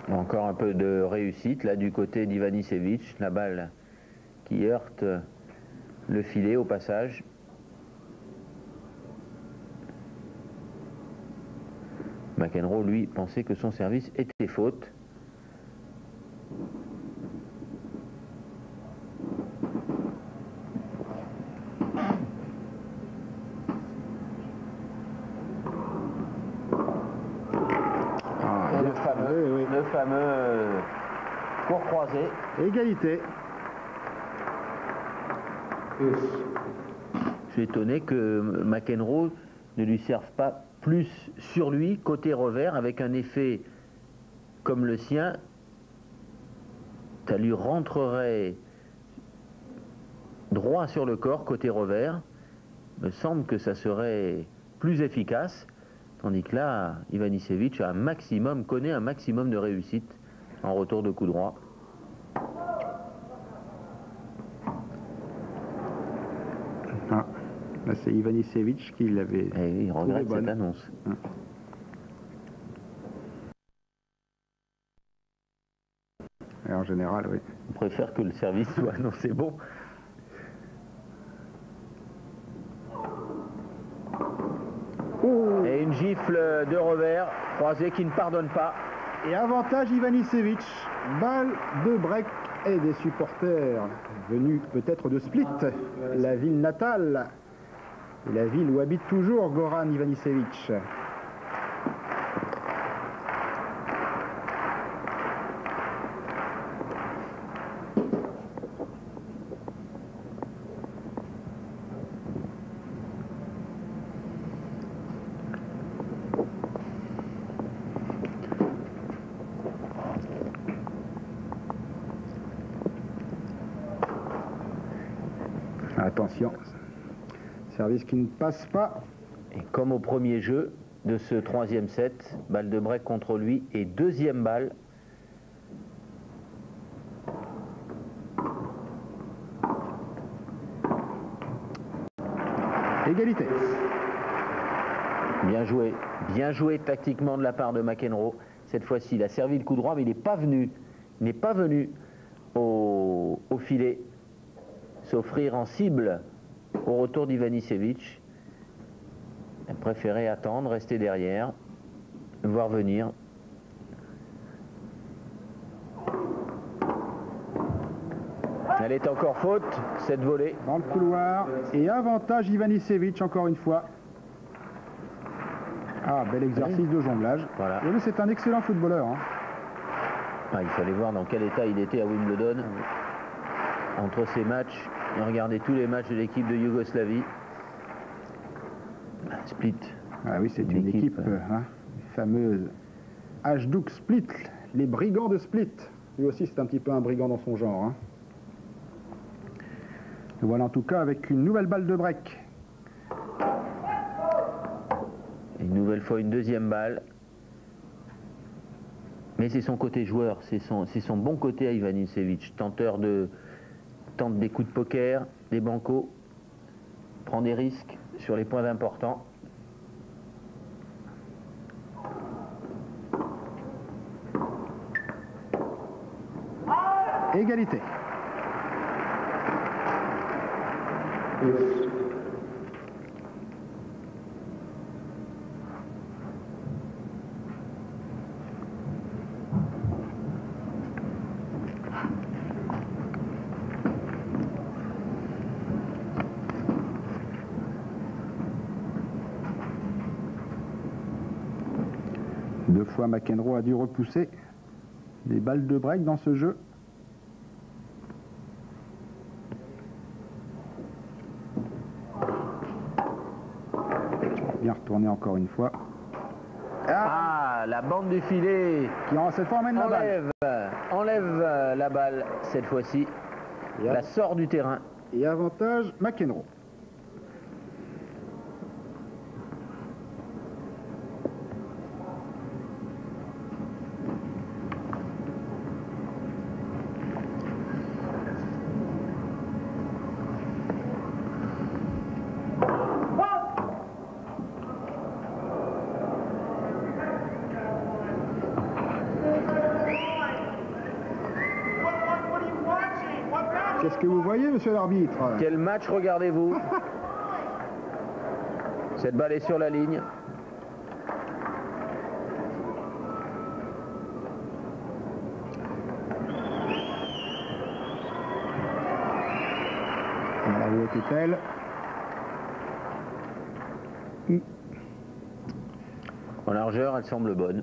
Encore un peu de réussite là du côté d'Ivanisevic, la balle qui heurte le filet au passage. McEnroe, lui, pensait que son service était faute. Le fameux court croisé. Égalité. Je suis étonné que McEnroe ne lui serve pas plus sur lui, côté revers, avec un effet comme le sien. Ça lui rentrerait droit sur le corps, côté revers. Il me semble que ça serait plus efficace. Tandis que là, Ivanisevic a connaît un maximum de réussite en retour de coup droit. Ah, là c'est Ivanisevic qui l'avait. Et il regrette cette annonce. Et en général, oui. On préfère que le service soit annoncé bon. Et une gifle de revers, croisé qui ne pardonne pas. Et avantage Ivanisevic, balle de break et des supporters venus peut-être de Split, la ville natale, et la ville où habite toujours Goran Ivanisevic. Attention, service qui ne passe pas. Et comme au premier jeu de ce troisième set, balle de break contre lui et deuxième balle. Égalité. Bien joué tactiquement de la part de McEnroe. Cette fois-ci, il a servi le coup droit, mais il n'est pas venu au filet. S'offrir en cible au retour d'Ivanisevic. Il a préféré attendre, rester derrière, voir venir. Elle est encore faute, cette volée. Dans le couloir, et avantage Ivanisevic encore une fois. Ah, bel exercice de jonglage. Voilà. Et lui, c'est un excellent footballeur. Hein. Ah, il fallait voir dans quel état il était à Wimbledon. Entre ces matchs, regardez tous les matchs de l'équipe de Yougoslavie. Split. Ah oui, c'est une équipe fameuse. Hajduk Split, les brigands de Split. Lui aussi, c'est un petit peu un brigand dans son genre. Hein. Et voilà en tout cas avec une nouvelle balle de break. Une nouvelle fois une deuxième balle. Mais c'est son côté joueur, c'est son bon côté à Ivanisevic. Tente des coups de poker, des bancos, prend des risques sur les points importants. Égalité. Deux fois McEnroe a dû repousser les balles de break dans ce jeu. Bien retourné encore une fois. Ah, la bande du filet Qui en cette fois emmène la balle. Enlève la balle cette fois-ci. La sort du terrain. Et avantage McEnroe. Qu'est-ce que vous voyez, monsieur l'arbitre? Quel match regardez-vous? Cette balle est sur la ligne. La où était-elle? En largeur, elle semble bonne.